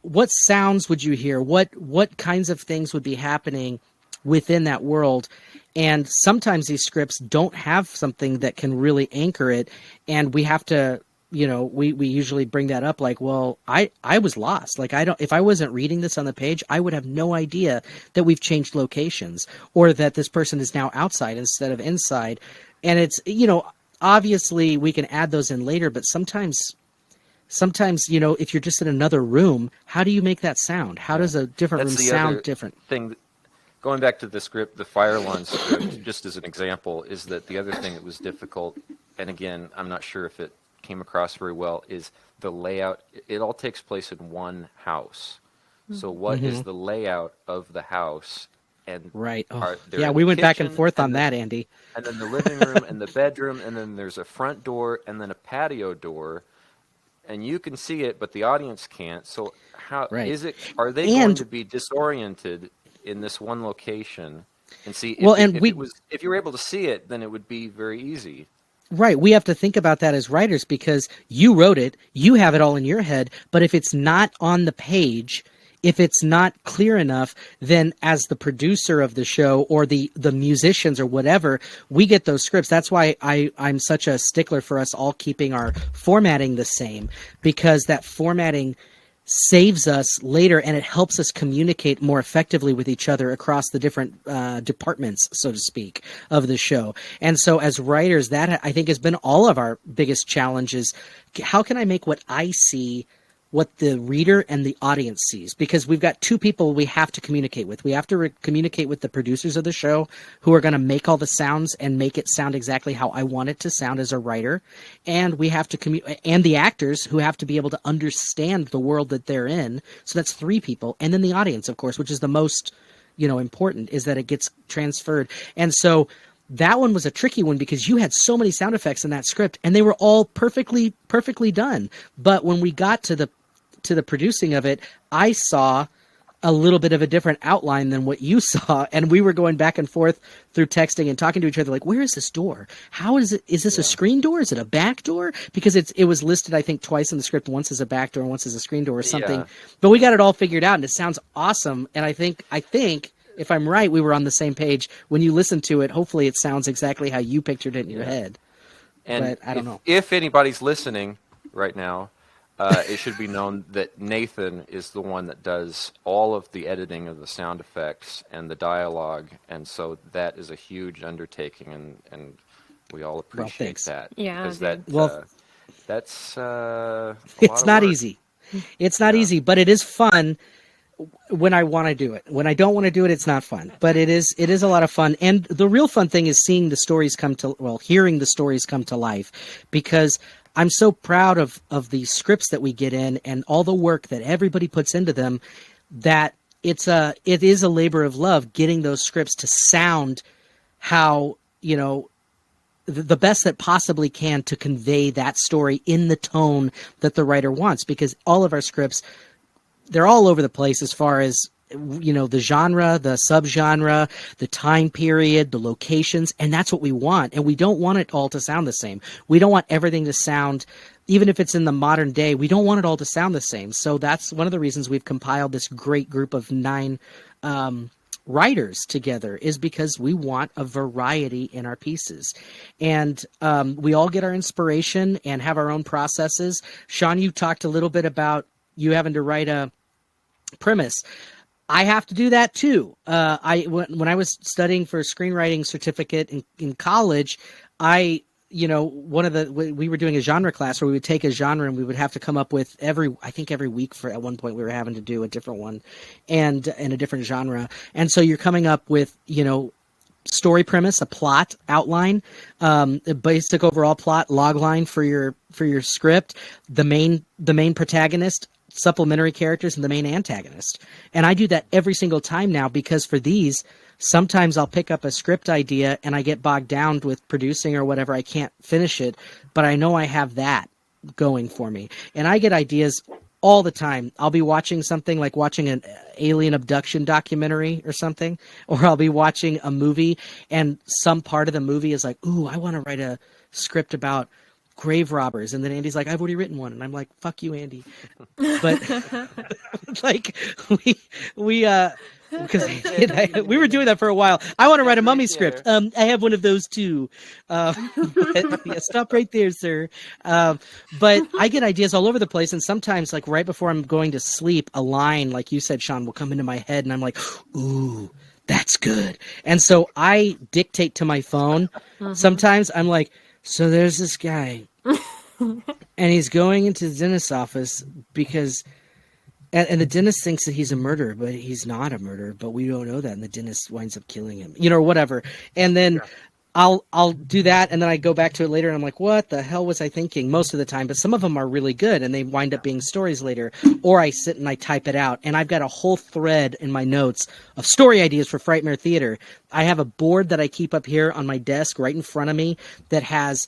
what sounds would you hear? What kinds of things would be happening within that world? And sometimes these scripts don't have something that can really anchor it. And we have to, we usually bring that up like, well, I was lost. Like, if I wasn't reading this on the page, I would have no idea that we've changed locations, or that this person is now outside instead of inside. And it's, obviously we can add those in later, but sometimes, if you're just in another room, how do you make that sound? How does a different room sound different? Going back to the script, the Fire Lawn script, just as an example, is that the other thing that was difficult, and again, I'm not sure if it came across very well, is the layout. It all takes place in one house. So what is the layout of the house? And right. We went back and forth on that, Andy. And then the living room and the bedroom, and then there's a front door and then a patio door. And you can see it, but the audience can't. So how is it? Are they going to be disoriented in this one location? And see, if you were able to see it, then it would be very easy. Right. We have to think about that as writers, because you wrote it, you have it all in your head. But if it's not on the page, if it's not clear enough, then as the producer of the show or the musicians or whatever, we get those scripts. That's why I'm such a stickler for us all keeping our formatting the same, because that formatting saves us later, and it helps us communicate more effectively with each other across the different departments, so to speak, of the show. And so as writers, that I think has been all of our biggest challenges. How can I make what I see what the reader and the audience sees? Because we've got two people we have to communicate with. We have to communicate with the producers of the show, who are going to make all the sounds and make it sound exactly how I want it to sound as a writer. And we have to and the actors, who have to be able to understand the world that they're in. So that's three people. And then the audience, of course, which is the most, important, is that it gets transferred. And so that one was a tricky one, because you had so many sound effects in that script, and they were all perfectly done. But when we got to the producing of it, I saw a little bit of a different outline than what you saw, and we were going back and forth through texting and talking to each other like, where is this door? How is it? Is this a screen door? Is it a back door? Because it was listed, I think, twice in the script, once as a back door and once as a screen door or something. Yeah. But we got it all figured out, and it sounds awesome. And I think if I'm right, we were on the same page. When you listen to it, hopefully it sounds exactly how you pictured it in your head. And but I don't know. If anybody's listening right now, it should be known that Nathan is the one that does all of the editing of the sound effects and the dialogue, and so that is a huge undertaking, and we all appreciate that. Yeah, because that's it's not easy. It's not easy, but it is fun when I want to do it. When I don't want to do it, it's not fun. But it is a lot of fun. And the real fun thing is hearing the stories come to life, because I'm so proud of the scripts that we get in and all the work that everybody puts into them, that it is a labor of love getting those scripts to sound how, the best that possibly can to convey that story in the tone that the writer wants, because all of our scripts, they're all over the place as far as, the genre, the subgenre, the time period, the locations, and that's what we want. And we don't want it all to sound the same. We don't want everything to sound, even if it's in the modern day, we don't want it all to sound the same. So that's one of the reasons we've compiled this great group of 9 writers together, is because we want a variety in our pieces. And we all get our inspiration and have our own processes. Shawn, you talked a little bit about you having to write a premise. I have to do that too. When I was studying for a screenwriting certificate in college, we were doing a genre class where we would take a genre and we would have to come up with every week at one point we were having to do a different one and in a different genre. And so you're coming up with, story premise, a plot outline, a basic overall plot log line for your script, the main protagonist, supplementary characters and the main antagonist. And I do that every single time now, because for these, sometimes I'll pick up a script idea and I get bogged down with producing or whatever. I can't finish it, but I know I have that going for me. And I get ideas all the time. I'll be watching something, like watching an alien abduction documentary or something, or I'll be watching a movie and some part of the movie is like, ooh, I want to write a script about grave robbers. And then Andy's like, I've already written one. And I'm like, fuck you, Andy. But like because we were doing that for a while. I want to write a mummy script. I have one of those too. Yeah, stop right there, sir. But I get ideas all over the place, and sometimes, like right before I'm going to sleep, a line, like you said, Shawn, will come into my head, and I'm like, ooh, that's good. And so I dictate to my phone. Sometimes I'm like, so there's this guy, and he's going into the dentist's office because... And the dentist thinks that he's a murderer, but he's not a murderer. But we don't know that, and the dentist winds up killing him, or whatever. And then I'll do that, and then I go back to it later, and I'm like, what the hell was I thinking? Most of the time, but some of them are really good, and they wind up being stories later. Or I sit and I type it out, and I've got a whole thread in my notes of story ideas for Frightmare Theater. I have a board that I keep up here on my desk right in front of me that has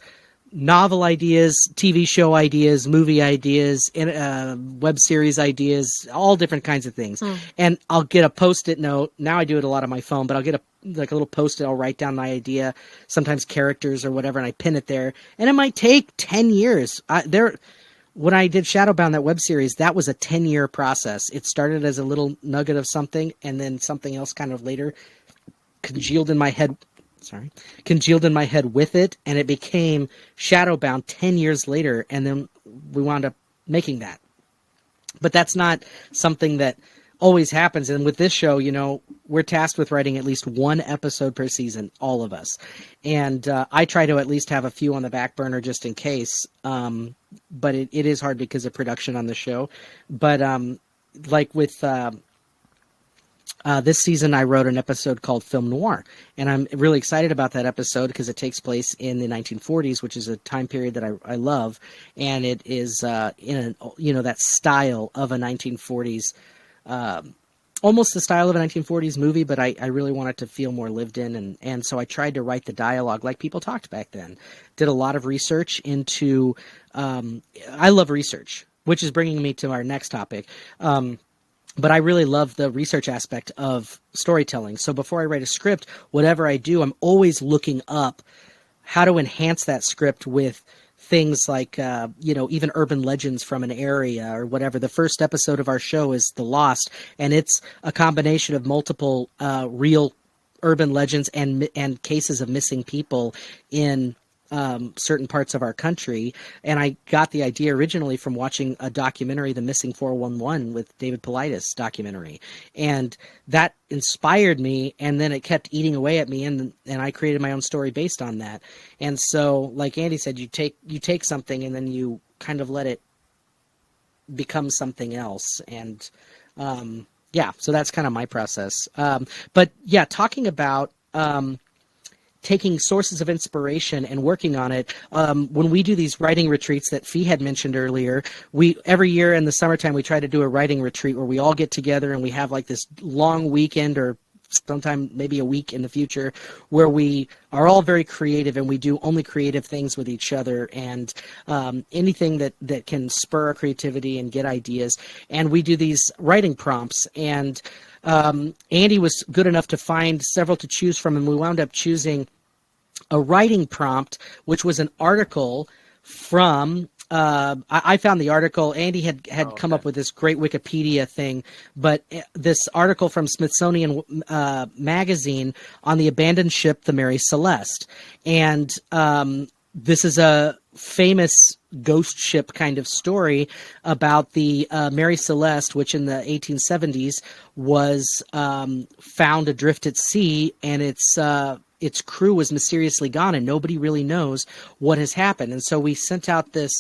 novel ideas, TV show ideas, movie ideas, web series ideas, all different kinds of things. And I'll get a Post-it note. Now I do it a lot on my phone, but I'll get a little Post-it. I'll write down my idea, sometimes characters or whatever, and I pin it there. And it might take 10 years. When I did Shadowbound, that web series, that was a 10-year process. It started as a little nugget of something, and then something else kind of later congealed in my head with it, and it became Shadowbound 10 years later, and then we wound up making that. But that's not something that always happens, and with this show, we're tasked with writing at least one episode per season, all of us. And I try to at least have a few on the back burner just in case, but it is hard because of production on the show. But like with... this season, I wrote an episode called Film Noir, and I'm really excited about that episode because it takes place in the 1940s, which is a time period that I love, and it is in that style of a 1940s, almost the style of a 1940s movie, but I really want it to feel more lived in, and so I tried to write the dialogue like people talked back then. Did a lot of research into. I love research, which is bringing me to our next topic. But I really love the research aspect of storytelling. So before I write a script, whatever I do, I'm always looking up how to enhance that script with things like, even urban legends from an area or whatever. The first episode of our show is The Lost, and it's a combination of multiple real urban legends and cases of missing people in certain parts of our country. And I got the idea originally from watching a documentary, The Missing 411 with David Paulides documentary. And that inspired me, and then it kept eating away at me, and I created my own story based on that. And so, like Andy said, you take something and then you kind of let it become something else. And so that's kind of my process. But yeah, talking about taking sources of inspiration and working on it. When we do these writing retreats that Fee had mentioned earlier, every year in the summertime we try to do a writing retreat where we all get together and we have like this long weekend, or sometime maybe a week in the future, where we are all very creative and we do only creative things with each other, and anything that can spur our creativity and get ideas. And we do these writing prompts, and Andy was good enough to find several to choose from, and we wound up choosing a writing prompt, which was an article from, I found the article. Andy had come up with this great Wikipedia thing, but this article from Smithsonian Magazine on the abandoned ship, the Mary Celeste. And this is a famous ghost ship kind of story about the Mary Celeste, which in the 1870s was found adrift at sea, and its crew was mysteriously gone, and nobody really knows what has happened. And so we sent out this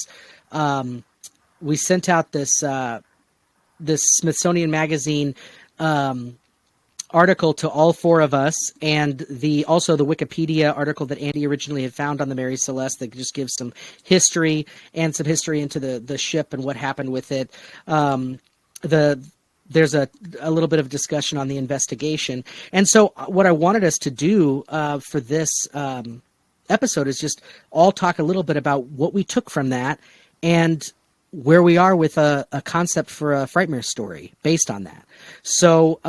this Smithsonian Magazine article to all four of us, and also the Wikipedia article that Andy originally had found on the Mary Celeste that just gives some history and some history into the ship and what happened with it. There's a little bit of discussion on the investigation. And so what I wanted us to do for this episode is just all talk a little bit about what we took from that and where we are with a concept for a Frightmare story based on that. So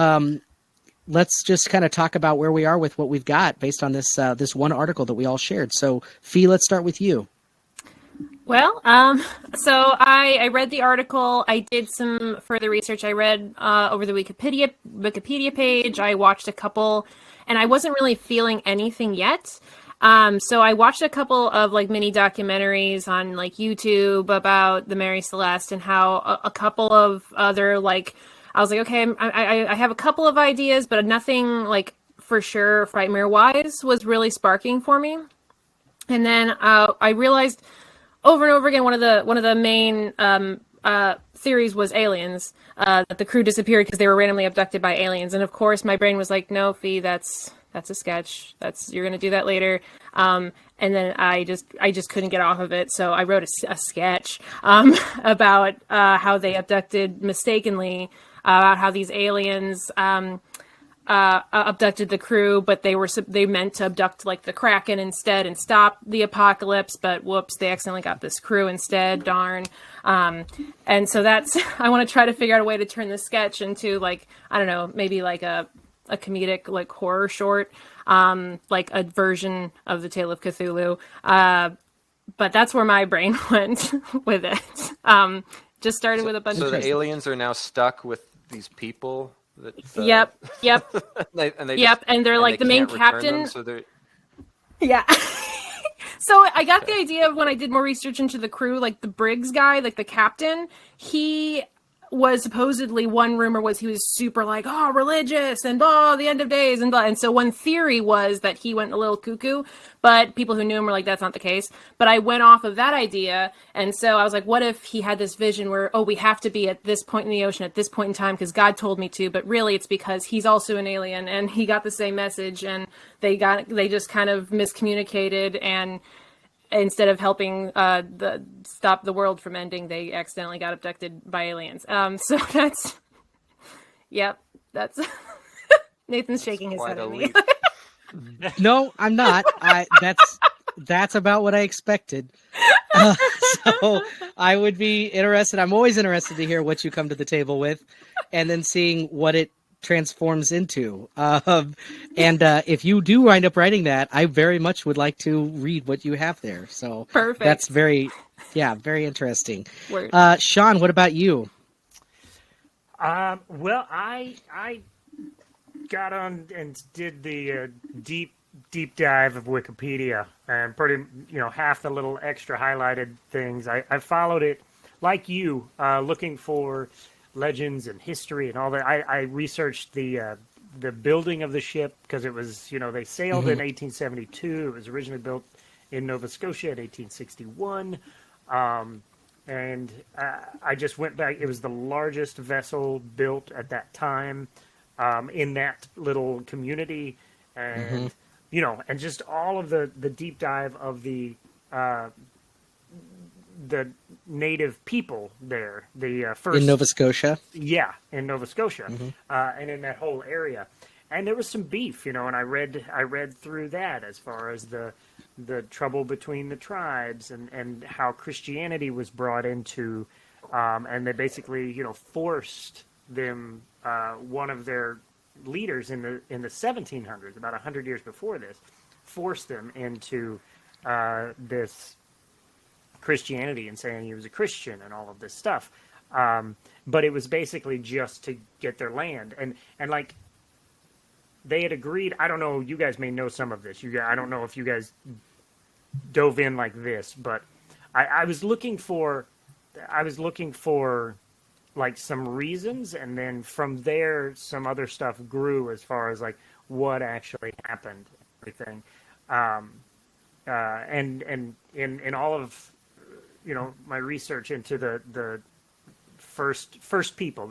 let's just kind of talk about where we are with what we've got based on this one article that we all shared. So, Fee, let's start with you. Well, so I read the article. I did some further research. I read over the Wikipedia page. I watched a couple, and I wasn't really feeling anything yet. So I watched a couple of like mini documentaries on like YouTube about the Mary Celeste and how a couple of other like, I was like, okay, I have a couple of ideas, but nothing like for sure Frightmare wise was really sparking for me. And then I realized over and over again, one of the main theories was aliens, that the crew disappeared because they were randomly abducted by aliens. And of course, my brain was like, no, Fee, that's a sketch. You're going to do that later. And then I just couldn't get off of it. So I wrote a sketch about how they abducted mistakenly, about how these aliens abducted the crew, but they meant to abduct like the Kraken instead and stop the apocalypse. But whoops, they accidentally got this crew instead. Darn. And so I want to try to figure out a way to turn this sketch into like, I don't know, maybe like a comedic like horror short, like a version of the Tale of Cthulhu. But that's where my brain went with it. Just started with a bunch of... So the aliens are now stuck with these people? That, Yep. And they're like the main captain. Them, Yeah. So I got the idea of when I did more research into the crew, like the Briggs guy, like the captain, he was supposedly, one rumor was he was super like, oh, religious and blah, the end of days and blah. And so one theory was that he went a little cuckoo, but people who knew him were like, that's not the case. But I went off of that idea. And so I was like, what if he had this vision where, oh, we have to be at this point in the ocean at this point in time because God told me to, but really it's because he's also an alien and he got the same message and they just kind of miscommunicated, and instead of helping stop the world from ending, they accidentally got abducted by aliens. So that's Nathan's shaking his head at me. No, I'm not. That's about what I expected. So I would be interested. I'm always interested to hear what you come to the table with, and then seeing what it transforms into. And if you do wind up writing that, I very much would like to read what you have there. So perfect. That's very interesting. Word. Shawn, what about you? Well, I got on and did the deep dive of Wikipedia, and pretty, half the little extra highlighted things. I followed it like you, looking for legends and history and all that. I researched the building of the ship because it was, they sailed in 1872. It was originally built in Nova Scotia in 1861. And I just went back. It was the largest vessel built at that time in that little community. And, and just all of the deep dive of the native people there, the first in Nova Scotia. Yeah, in Nova Scotia, and in that whole area, and there was some beef, and I read through that as far as the trouble between the tribes and how Christianity was brought into, and they basically forced them, one of their leaders in the 1700s, about 100 years before this, forced them into this Christianity and saying he was a Christian and all of this stuff. But it was basically just to get their land. And like, they had agreed, I don't know, you guys may know some of this. I don't know if you guys dove in like this, but I was looking for like some reasons, and then from there some other stuff grew as far as like what actually happened, everything. And in all of my research into the first people,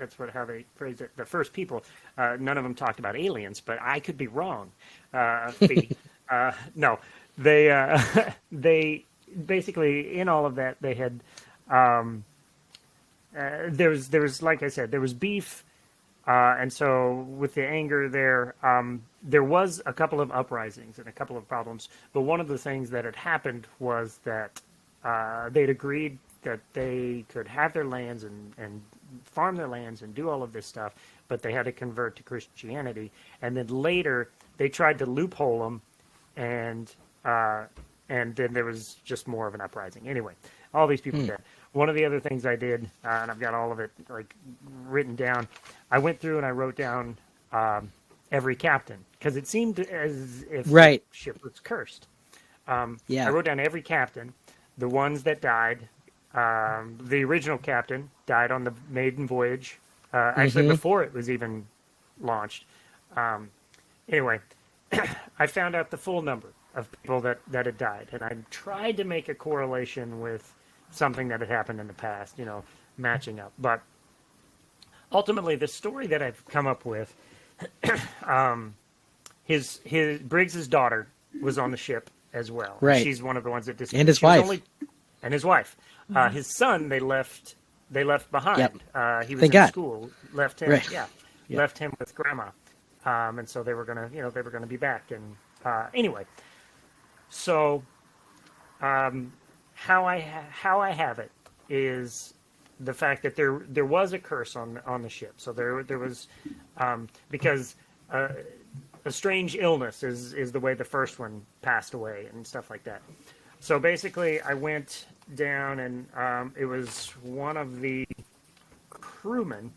That's how they phrased it. The first people, none of them talked about aliens, but I could be wrong. No, they they basically, in all of that, they had there was like I said, there was beef, and so with the anger there was a couple of uprisings and a couple of problems. But one of the things that had happened was that they'd agreed that they could have their lands and farm their lands and do all of this stuff, but they had to convert to Christianity. And then later they tried to loophole them, and then there was just more of an uprising. Anyway, all these people dead. One of the other things I did, and I've got all of it like written down, I went through and I wrote down every captain, because it seemed as if the ship was cursed. I wrote down every captain, the ones that died. The original captain died on the maiden voyage, actually before it was even launched. Anyway, I found out the full number of people that had died, and I tried to make a correlation with something that had happened in the past, matching up. But ultimately, the story that I've come up with, his Briggs's daughter was on the ship as well. Right. She's one of the ones that disappeared. And his wife. And his wife. His son, they left behind. Yep. He was in school. Left him. Right. Yeah. Yep. Left him with grandma. And so they were gonna be back. And anyway, so how I have it is the fact that there was a curse on the ship. So there was because a strange illness is the way the first one passed away and stuff like that. So basically, I went down, and it was one of the crewmen,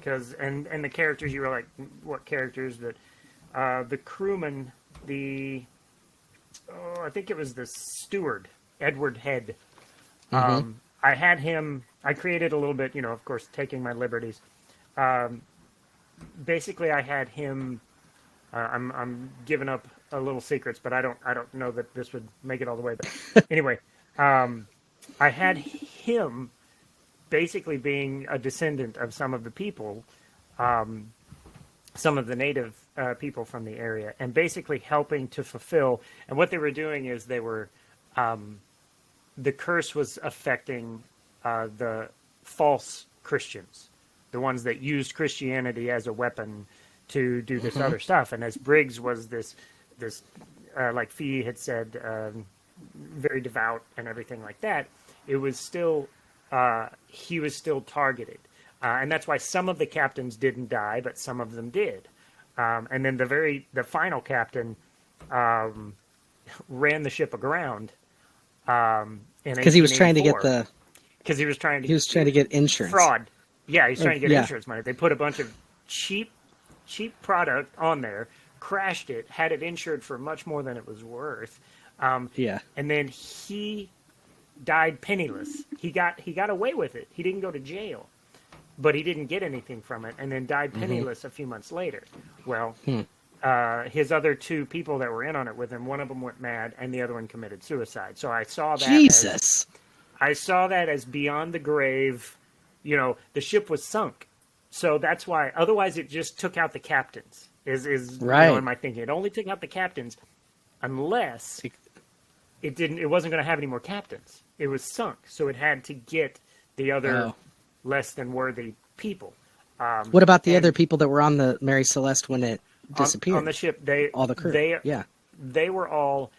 and the characters, you were like, what characters? That the crewman, I think it was the steward, Edward Head. I had him. I created a little bit, of course, taking my liberties. Basically, I had him. I'm giving up a little secrets, but I don't know that this would make it all the way. But anyway, I had him basically being a descendant of some of the people, some of the native people from the area, and basically helping to fulfill. And what they were doing is they were, the curse was affecting the false Christians, the ones that used Christianity as a weapon to do this other stuff. And as Briggs was this like Fee had said, very devout and everything like that, it was still he was still targeted, and that's why some of the captains didn't die, but some of them did. And then the final captain ran the ship aground because he was trying to get he was trying to get insurance fraud. Yeah, he's trying to get insurance money. They put a bunch of cheap product on there, crashed it, had it insured for much more than it was worth. And then he died penniless. He got away with it. He didn't go to jail, but he didn't get anything from it, and then died penniless a few months later. Well, his other two people that were in on it with him, one of them went mad, and the other one committed suicide. So I saw that. I saw that as beyond the grave. The ship was sunk. So that's why. Otherwise, it just took out the captains. Is right. In my thinking, it only took out the captains, unless it didn't. It wasn't going to have any more captains. It was sunk, so it had to get the other less than worthy people. What about the other people that were on the Mary Celeste when it disappeared on the ship? All the crew. They were all.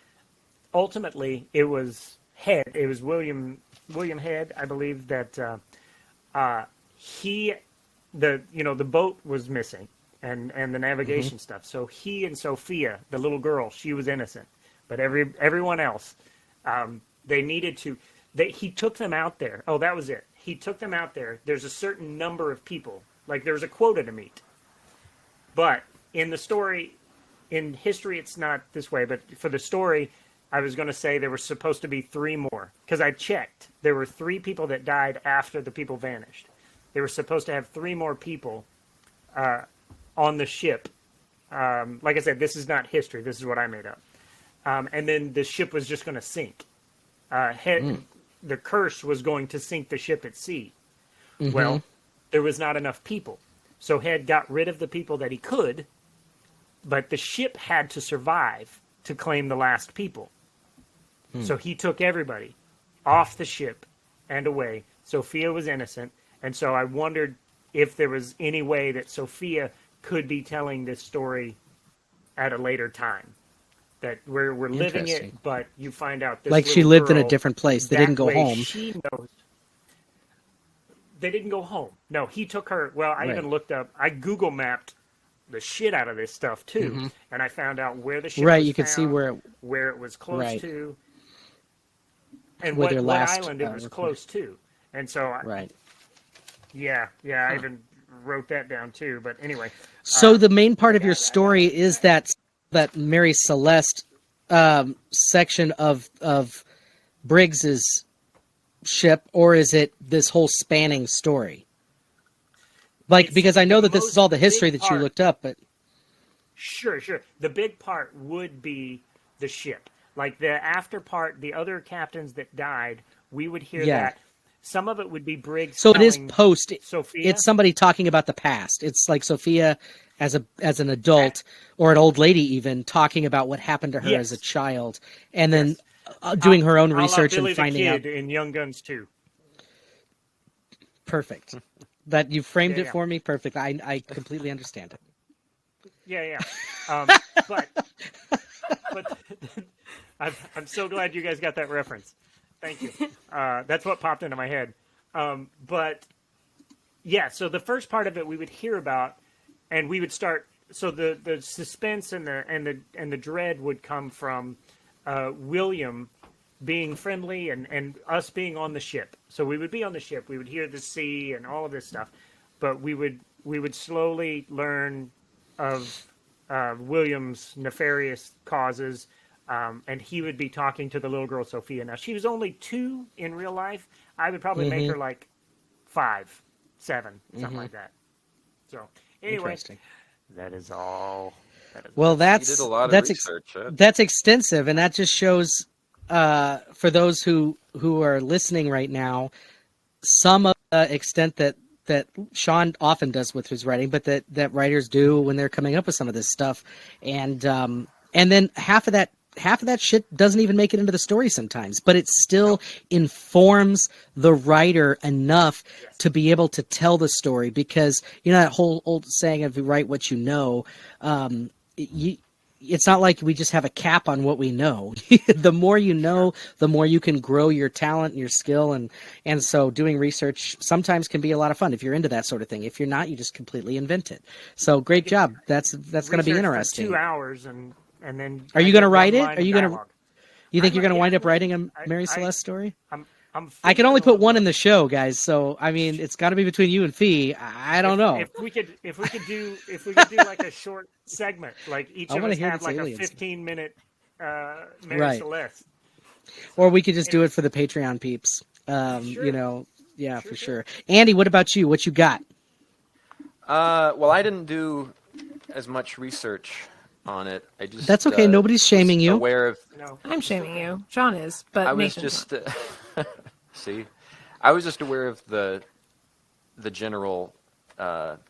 Ultimately, it was Head. It was William Head, I believe that the boat was missing and the navigation stuff. So he and Sophia, the little girl, she was innocent, but everyone else, they needed to. He took them out there. Oh, that was it. He took them out there. There's a certain number of people. Like there was a quota to meet. But in the story, in history, it's not this way. But for the story, I was going to say there were supposed to be 3 more. Because I checked. There were 3 people that died after the people vanished. They were supposed to have 3 more people on the ship. Like I said, this is not history. This is what I made up. And then the ship was just going to sink. The curse was going to sink the ship at sea. Well, there was not enough people. So Head got rid of the people that he could, but the ship had to survive to claim the last people. So he took everybody off the ship and away. Sophia was innocent, and so I wondered if there was any way that Sophia could be telling this story at a later time. That we're living it, but you find out this like she lived in a different place. They didn't go home. She knows. They didn't go home. No, he took her. Well, I even looked up. I Google mapped the shit out of this stuff too, and I found out where the ship was you could found, see where it was close to, and where what island it was close to. And so, I even wrote that down too. But anyway, so the main part of your story is that Mary Celeste section of Briggs's ship, or is it this whole spanning story? Like, because I know that this is all the history that you looked up, but sure. The big part would be the ship. Like the after part, the other captains that died, we would hear that. Some of it would be Briggs. So it is post Sophia. It's somebody talking about the past. It's like Sophia as an adult or an old lady even talking about what happened to her as a child, and then doing her own research and finding out. In Young Guns 2. Perfect. That you framed it for me. Perfect. I completely understand it. Yeah. But I'm so glad you guys got that reference. Thank you. That's what popped into my head. But yeah, so the first part of it we would hear about, and we would start. So the suspense and the dread would come from William being friendly and us being on the ship. So we would be on the ship. We would hear the sea and all of this stuff, but we would slowly learn of William's nefarious causes. And he would be talking to the little girl, Sophia. Now, she was only 2 in real life. I would probably make her like 5, 7, something like that. So, anyway, that is all. Well, you did a lot of research. That's extensive, and that just shows, for those who are listening right now, some of the extent that Shawn often does with his writing, but that writers do when they're coming up with some of this stuff. And then half of that shit doesn't even make it into the story sometimes, but it still informs the writer enough to be able to tell the story, because that whole old saying of write what you know. It's not like we just have a cap on what we know. The more you know, the more you can grow your talent and your skill, and so doing research sometimes can be a lot of fun if you're into that sort of thing. If you're not, you just completely invent it. So great job. That's going to be interesting. 2 hours and then. Are you going to write it? Are you going to? You think you're going to wind up writing a Mary Celeste story? I can only put one in the show, guys. So I mean, it's got to be between you and Fee. I don't know. If we could do like a short segment, like each of us have like a 15-minute Mary Celeste. Or we could just do it for the Patreon peeps. For sure. Andy, what about you? What you got? Well, I didn't do as much research on it. That's okay. Nobody's shaming you. Aware of. No. I'm shaming you. Shawn is, but I was Nathan's just. See, I was just aware of the general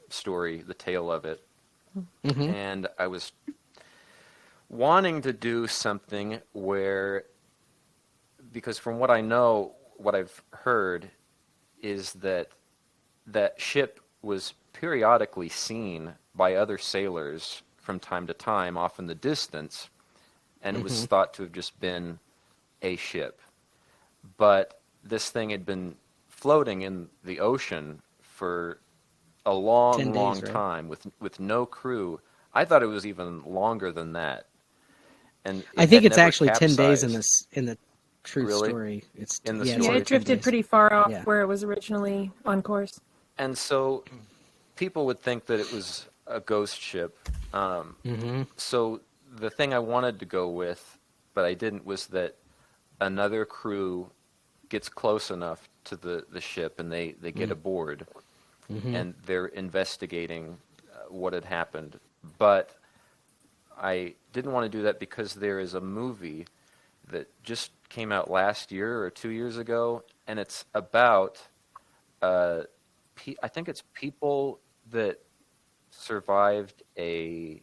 story, the tale of it, and I was wanting to do something where, because from what I know, what I've heard, is that ship was periodically seen by other sailors from time to time, off in the distance, and it was thought to have just been a ship. But this thing had been floating in the ocean for a long time with no crew. I thought it was even longer than that. And I think it's actually 10 days in the true story. It's in the story. story. Yeah, it drifted pretty far off where it was originally on course. And so people would think that it was a ghost ship. So the thing I wanted to go with, but I didn't, was that another crew gets close enough to the ship and they get aboard and they're investigating what had happened. But I didn't want to do that because there is a movie that just came out last year or 2 years ago, and it's about I think it's people that survived a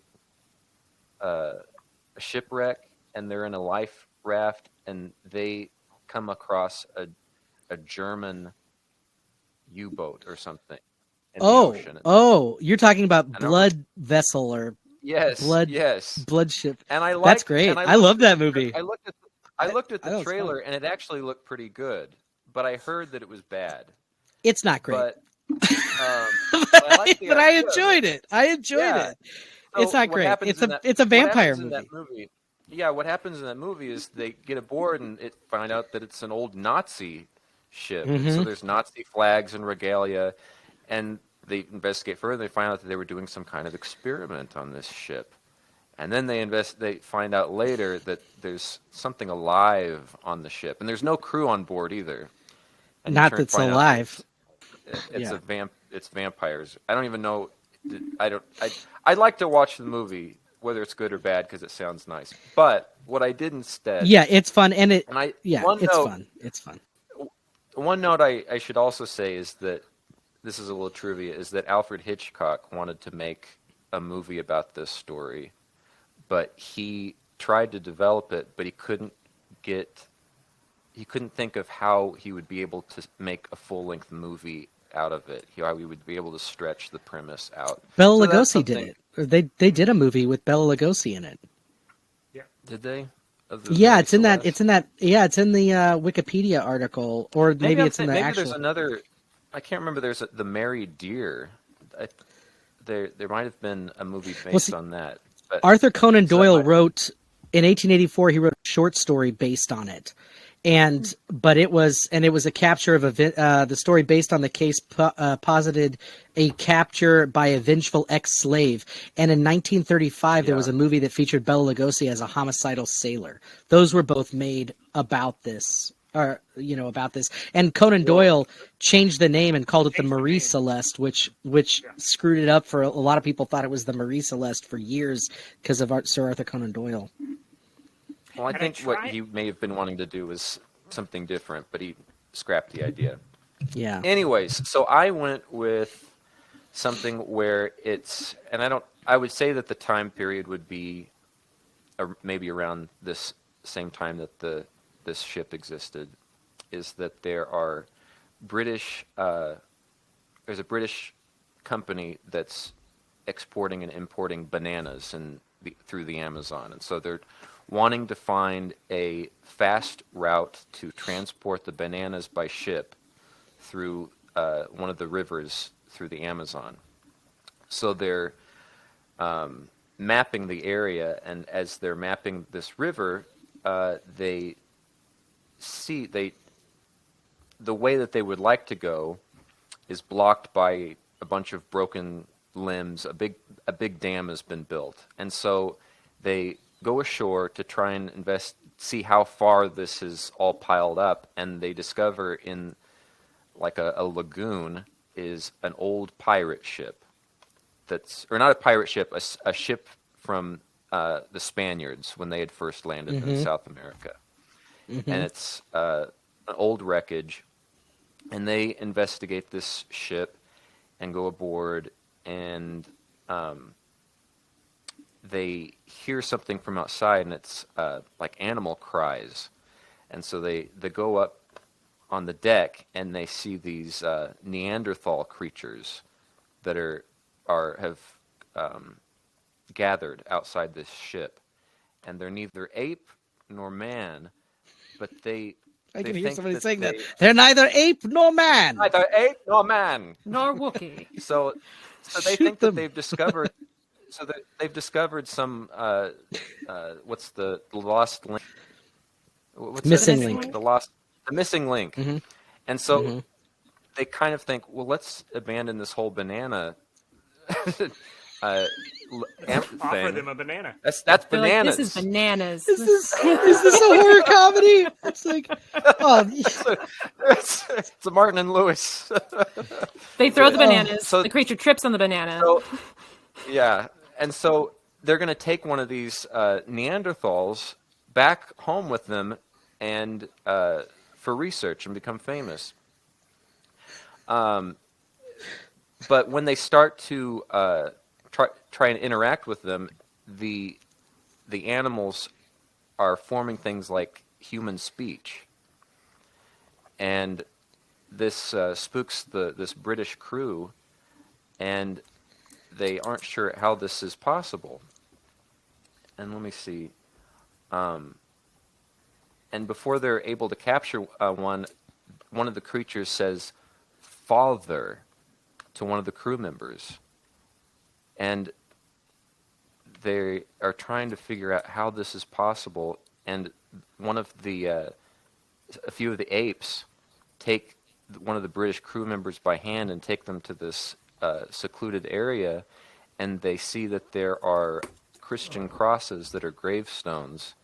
shipwreck, and they're in a life raft, and they come across a German U-boat or something in the ocean. Oh, you're talking about Blood Vessel or yes, Blood Ship. And that's great. I love that movie. I looked at the trailer, and it actually looked pretty good, but I heard that it was bad. It's not great. But I enjoyed it. I enjoyed it. So it's not great. It's a vampire movie. What happens in that movie is they get aboard and find out that it's an old Nazi ship. Mm-hmm. So there's Nazi flags and regalia, and they investigate further. They find out that they were doing some kind of experiment on this ship, and then they find out later that there's something alive on the ship, and there's no crew on board either. And not that's alive. It's vampires. I don't even know. I'd like to watch the movie, whether it's good or bad, because it sounds nice. But what I did instead, it's fun, it's fun. One note I should also say is that this is a little trivia: is that Alfred Hitchcock wanted to make a movie about this story, but he tried to develop it, but he couldn't think of how he would be able to make a full-length movie out of it, how he would be able to stretch the premise out. Bela Lugosi did it. They did a movie with Bela Lugosi in it. Yeah. Did they? It's in that. It's in the Wikipedia article, or maybe it's in the actual. There's another. I can't remember. There's The Merry Deer. There might have been a movie based on that. But Arthur Conan Doyle wrote in 1884. He wrote a short story based on it. But it was a capture of the story based on the case posited a capture by a vengeful ex-slave. And in 1935, there was a movie that featured Bela Lugosi as a homicidal sailor. Those were both made about this, And Conan Doyle changed the name and called it the Marie Celeste, which screwed it up for a lot of people. Thought it was the Marie Celeste for years because of Sir Arthur Conan Doyle. Well, I think what he may have been wanting to do was something different, but he scrapped the idea. Yeah. Anyways, so I went with something where I would say that the time period would be maybe around this same time that this ship existed, is that there's a British company that's exporting and importing bananas through the Amazon, and so they're wanting to find a fast route to transport the bananas by ship through one of the rivers through the Amazon. So they're mapping the area, and as they're mapping this river, they see the way that they would like to go is blocked by a bunch of broken limbs. A big dam has been built, and so they go ashore to try and see how far this is all piled up, and they discover in like a lagoon is an old pirate ship or not a pirate ship, a ship from the Spaniards when they had first landed in South America. Mm-hmm. And it's an old wreckage, and they investigate this ship and go aboard, and they hear something from outside, and it's like animal cries. And so they go up on the deck, and they see these Neanderthal creatures that have gathered outside this ship. And they're neither ape nor man, but I can hear somebody saying that. They're neither ape nor man. Neither ape nor man. Nor Wookiee. So they think that they've discovered... So they've discovered some, what's the lost link? Missing link. The missing link. Mm-hmm. And so they kind of think, well, let's abandon this whole banana thing. Offer them a banana. That's They're bananas. Like, this is bananas. Is this a horror comedy? It's like, it's a Martin and Lewis. They throw the bananas. So the creature trips on the banana. Yeah. And so they're going to take one of these Neanderthals back home with them and for research and become famous. But when they start to try and interact with them, the animals are forming things like human speech, and this spooks this British crew, and they aren't sure how this is possible. And let me see. And before they're able to capture one of the creatures says, "Father," to one of the crew members. And they are trying to figure out how this is possible. And a few of the apes take one of the British crew members by hand and take them to this secluded area, and they see that there are Christian crosses that are gravestones,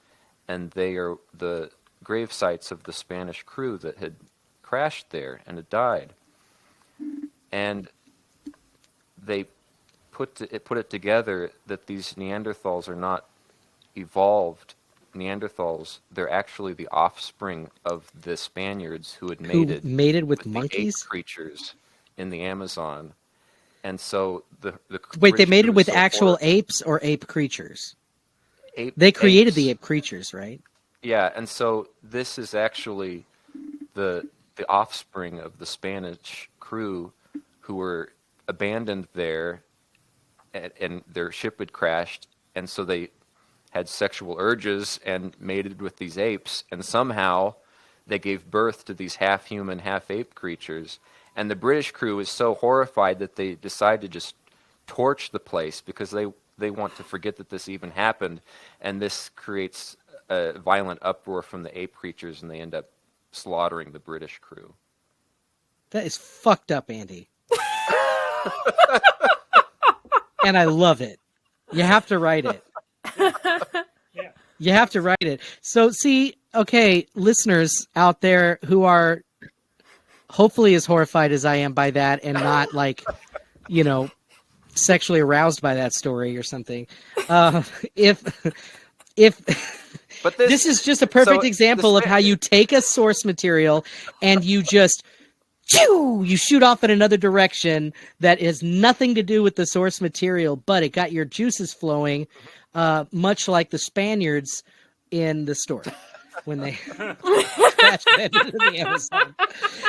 and they are the grave sites of the Spanish crew that had crashed there and had died. And they put it together that these Neanderthals are not evolved Neanderthals. They're actually the offspring of the Spaniards who had mated with the monkeys, ape creatures in the Amazon. And so the wait, they mated with so actual apes or ape creatures? They created the ape creatures, right? Yeah, and so this is actually the offspring of the Spanish crew who were abandoned there, and their ship had crashed, and so they had sexual urges and mated with these apes, and somehow they gave birth to these half-human, half-ape creatures. And the British crew is so horrified that they decide to just torch the place because they want to forget that this even happened, and this creates a violent uproar from the ape creatures, and they end up slaughtering the British crew. That is fucked up, Andy. And I love it. You have to write it. Yeah. You have to write it. So see, okay, listeners out there who are hopefully as horrified as I am by that and not like, sexually aroused by that story or something. If but this is just a perfect example of how you take a source material and you just you shoot off in another direction that has nothing to do with the source material, but it got your juices flowing, much like the Spaniards in the story when they crashed into the Amazon.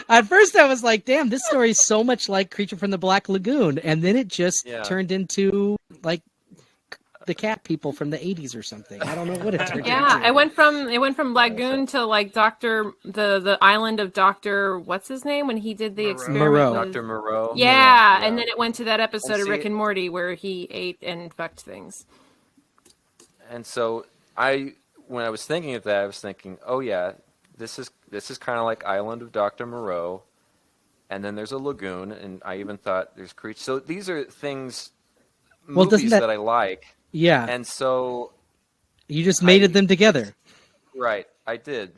At first I was like, damn, this story is so much like Creature from the Black Lagoon. And then it just turned into like the cat people from the 80s or something. I don't know what it turned into. Yeah, it went from Lagoon to like the island of Dr. what's his name when he did the experiment. Moreau. Dr. Moreau. Yeah, and then it went to that episode of Rick and Morty where he ate and fucked things. And so when I was thinking of that, I was thinking, oh yeah, this is kind of like Island of Dr. Moreau, and then there's a lagoon, and I even thought there's creatures. So these are movies that I like. Yeah. And so you just mated them together. Right, I did.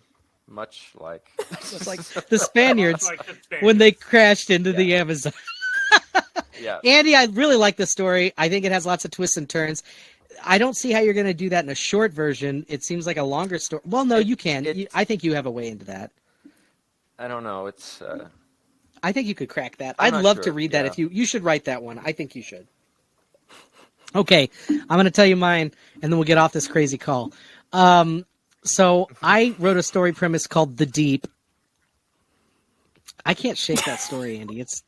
Much like it's like the Spaniards when they crashed into the Amazon. Yeah. Andy, I really like the story. I think it has lots of twists and turns. I don't see how you're going to do that in a short version. It seems like a longer story. Well, no, you can. I think you have a way into that. I don't know. It's. I think you could crack that. I'd love to read that if you should write that one. I think you should. Okay, I'm going to tell you mine, and then we'll get off this crazy call. So I wrote a story premise called The Deep. I can't shake that story, Andy. It's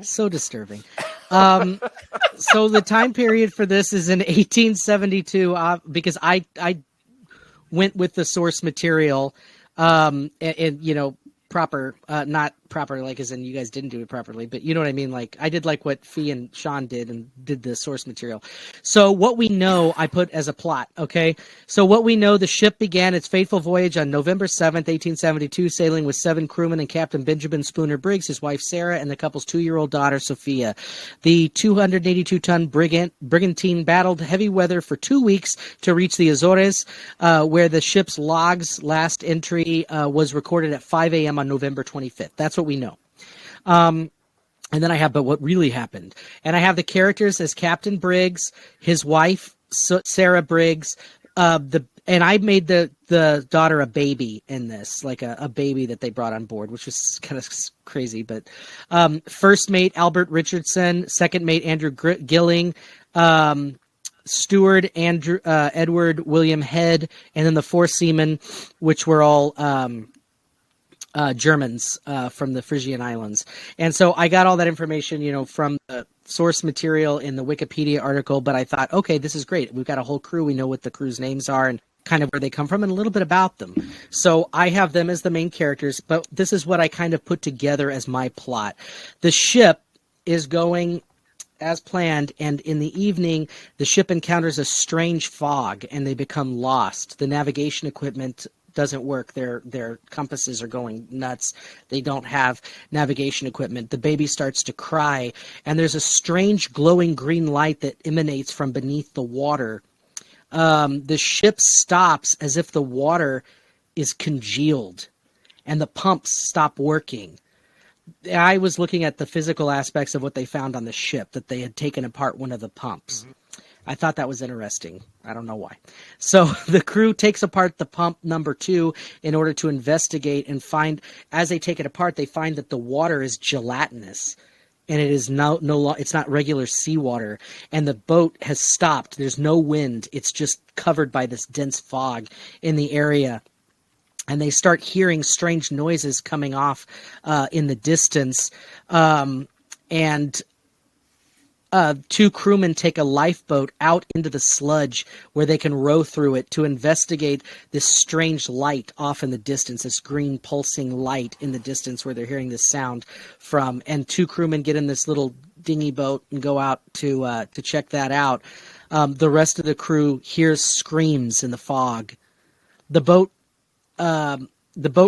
so disturbing. So the time period for this is in 1872, because I went with the source material, and proper, not proper like as in you guys didn't do it properly, but you know what I mean? Like I did like what Fee and Shawn did and did the source material. So what we know, I put as a plot, okay? So what we know, the ship began its fateful voyage on November 7th, 1872, sailing with 7 crewmen and Captain Benjamin Spooner Briggs, his wife Sarah, and the couple's 2-year-old daughter Sophia. The 282-ton brigantine battled heavy weather for 2 weeks to reach the Azores, where the ship's log's last entry was recorded at 5 a.m. on November 25th. That's what we know. And then I have, but what really happened? And I have the characters as Captain Briggs, his wife, Sarah Briggs, and I made the daughter a baby in this, like a baby that they brought on board, which was kind of crazy. But first mate Albert Richardson, second mate Andrew Gilling, steward Andrew Edward William Head, and then the four seamen, which were all Germans from the Frisian Islands. And so I got all that information, from the source material in the Wikipedia article, but I thought, okay, this is great. We've got a whole crew. We know what the crew's names are and kind of where they come from and a little bit about them. So I have them as the main characters, but this is what I kind of put together as my plot. The ship is going as planned, and in the evening, the ship encounters a strange fog, and they become lost. The navigation equipment doesn't work. Their compasses are going nuts. They don't have navigation equipment. The baby starts to cry, and there's a strange glowing green light that emanates from beneath the water. The ship stops as if the water is congealed, and the pumps stop working. I was looking at the physical aspects of what they found on the ship, that they had taken apart one of the pumps. I thought that was interesting. I don't know why. So the crew takes apart the pump number 2 in order to investigate and find, as they take it apart, they find that the water is gelatinous, and it is it's not regular seawater, and the boat has stopped. There's no wind. It's just covered by this dense fog in the area. And they start hearing strange noises coming off in the distance. And 2 crewmen take a lifeboat out into the sludge where they can row through it to investigate this strange light off in the distance, this green pulsing light in the distance where they're hearing this sound from. And 2 crewmen get in this little dinghy boat and go out to check that out. The rest of the crew hears screams in the fog. The boat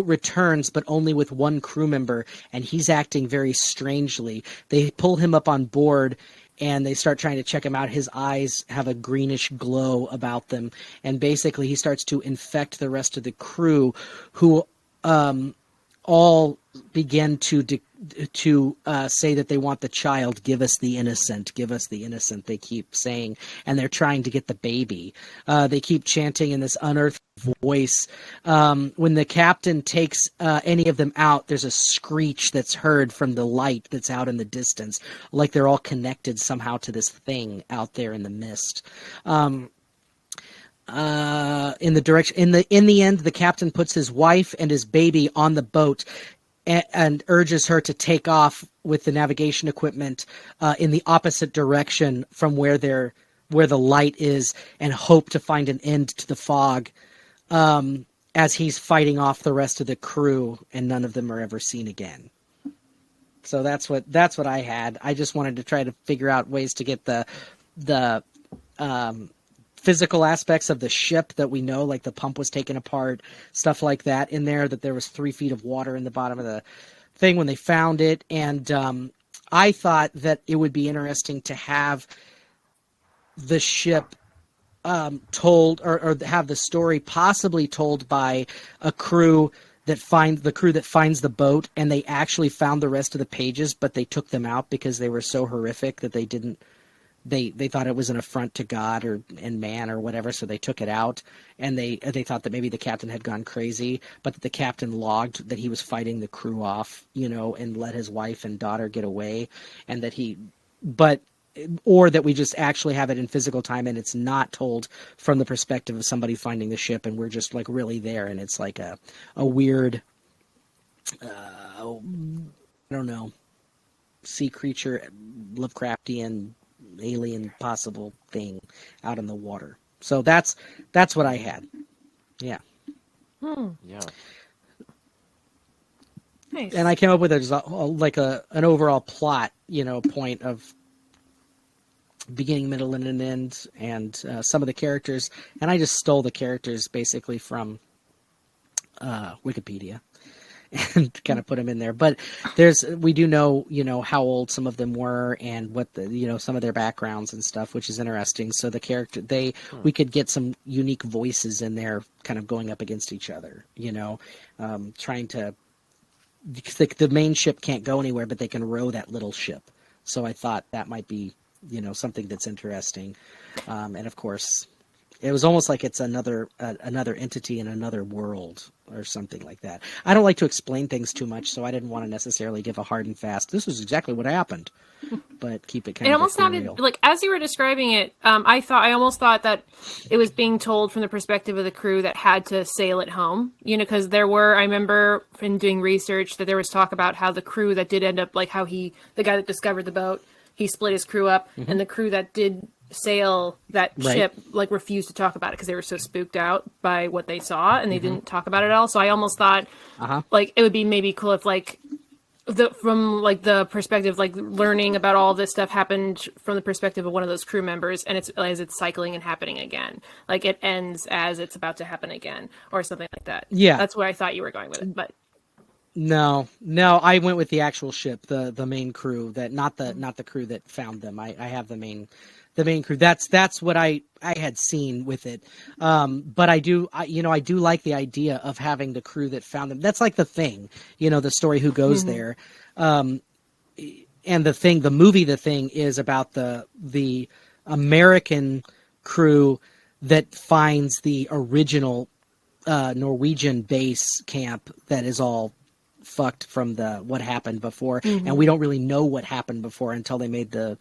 returns, but only with 1 crew member, and he's acting very strangely. They pull him up on board, and they start trying to check him out. His eyes have a greenish glow about them, and basically he starts to infect the rest of the crew, who all begin to say that they want the child. Give us the innocent, give us the innocent, they keep saying, and they're trying to get the baby. They keep chanting in this unearthly voice. When the captain takes any of them out, there's a screech that's heard from the light that's out in the distance, like they're all connected somehow to this thing out there in the mist. In the end, the captain puts his wife and his baby on the boat and urges her to take off with the navigation equipment in the opposite direction from where the light is, and hope to find an end to the fog, as he's fighting off the rest of the crew, and none of them are ever seen again. So that's what I had. I just wanted to try to figure out ways to get the physical aspects of the ship that we know, like the pump was taken apart, stuff like that in there, that there was 3 feet of water in the bottom of the thing when they found it. And I thought that it would be interesting to have the ship told, or have the story possibly told by a crew that finds the boat, and they actually found the rest of the pages, but they took them out because they were so horrific that they didn't. They thought it was an affront to God and man or whatever, so they took it out, and they thought that maybe the captain had gone crazy, but that the captain logged that he was fighting the crew off, and let his wife and daughter get away, and or that we just actually have it in physical time, and it's not told from the perspective of somebody finding the ship, and we're just like really there, and it's like a weird, I don't know, sea creature, Lovecraftian, alien possible thing out in the water. So that's what I had. Yeah. Yeah. Nice. And I came up with an overall plot, point of beginning, middle, and an end, and some of the characters. And I just stole the characters basically from Wikipedia and kind of put them in there. But we do know, how old some of them were, and what some of their backgrounds and stuff, which is interesting. So the character, we could get some unique voices in there kind of going up against each other, trying to, because the main ship can't go anywhere, but they can row that little ship. So I thought that might be, something that's interesting. And of course, It was almost like it's another entity in another world or something like that. I don't like to explain things too much, so I didn't want to necessarily give a hard and fast, this was exactly what happened, but keep it kind of It almost sounded like, as you were describing it, I almost thought that it was being told from the perspective of the crew that had to sail it home, because I remember in doing research that there was talk about how the crew that did end up, like how the guy that discovered the boat, he split his crew up, and the crew that did sail that ship like refused to talk about it because they were so spooked out by what they saw, and they didn't talk about it at all. So I almost thought like it would be maybe cool if like from the perspective, like learning about all this stuff happened from the perspective of one of those crew members, and it's as it's cycling and happening again, like it ends as it's about to happen again or something like that. Yeah, that's where I thought you were going with it, but no, I went with the actual ship, the main crew, that not the crew that found them. I have the main crew. That's what I had seen with it. But I do like the idea of having the crew that found them. That's like The Thing, the story Who Goes There. And the movie The Thing is about the American crew that finds the original Norwegian base camp that is all fucked from what happened before, and we don't really know what happened before until they made the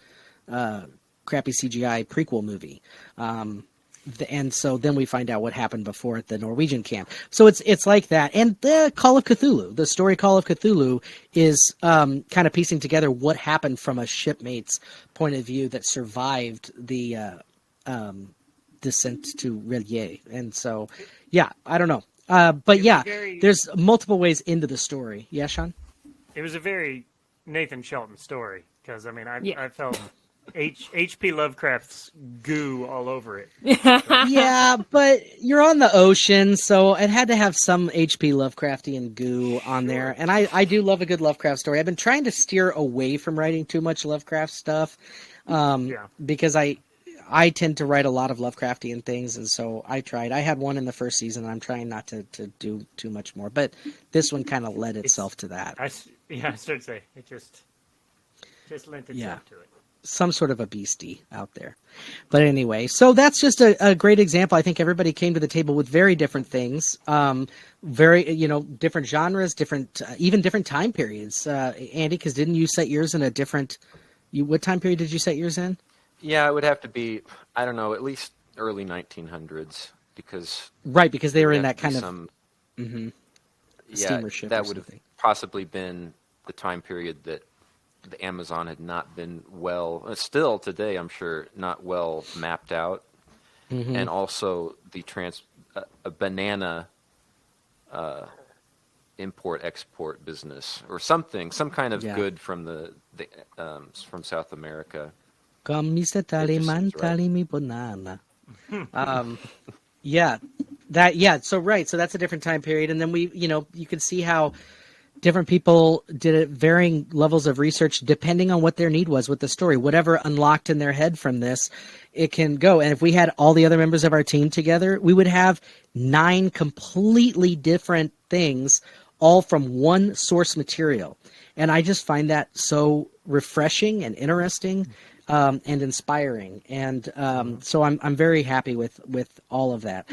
crappy CGI prequel movie, and so then we find out what happened before at the Norwegian camp. So it's like that. And the Call of Cthulhu, the story Call of Cthulhu, is kind of piecing together what happened from a shipmate's point of view that survived the descent to Relier. And so, yeah, I don't know. But yeah, there's multiple ways into the story. Yeah, Shawn? It was a very Nathan Shelton story, because, I mean, I felt H.P. Lovecraft's goo all over it. Yeah, but you're on the ocean, so it had to have some H.P. Lovecraftian goo on there. And I do love a good Lovecraft story. I've been trying to steer away from writing too much Lovecraft stuff, because I tend to write a lot of Lovecraftian things, and so I tried. I had one in the first season, and I'm trying not to do too much more. But this one kind of led itself to that. I started to say, it just lent itself to it. Some sort of a beastie out there. But anyway, so that's just a great example. I think everybody came to the table with very different things, very, different genres, even different time periods. Andy, because didn't you set yours in a different, what time period did you set yours in? Yeah, it would have to be, I don't know, at least early 1900s, because... Right, because they were in that kind of... steamer ship. That would have possibly been the time period that the Amazon had not been still today, I'm sure, not well mapped out. And also the a banana import-export business, or something, some kind of good from from South America. Come, Mr. Tallyman, tally me banana. So that's a different time period. And then you can see how different people did it, varying levels of research depending on what their need was with the story. Whatever unlocked in their head from this, it can go. And if we had all the other members of our team together, we would have 9 completely different things, all from one source material. And I just find that so refreshing and interesting. And inspiring, and so I'm very happy with all of that.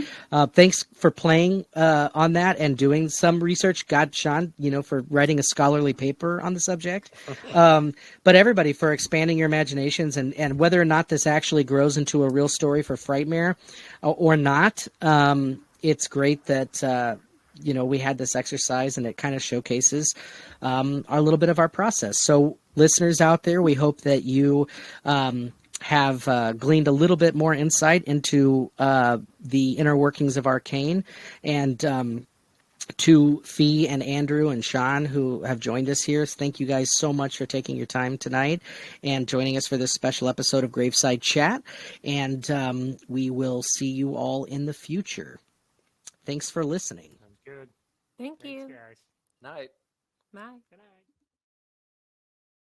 Thanks for playing on that and doing some research. God, Shawn, for writing a scholarly paper on the subject. But everybody, for expanding your imaginations, and whether or not this actually grows into a real story for Frightmare or not. It's great that we had this exercise, and it kind of showcases a little bit of our process. So listeners out there, we hope that you have gleaned a little bit more insight into the inner workings of Arcane, and to Fee and Andrew and Shawn, who have joined us here. Thank you guys so much for taking your time tonight and joining us for this special episode of Graveside Chat. And we will see you all in the future. Thanks for listening. Sounds good. Thanks, guys. Night. Bye. Good night.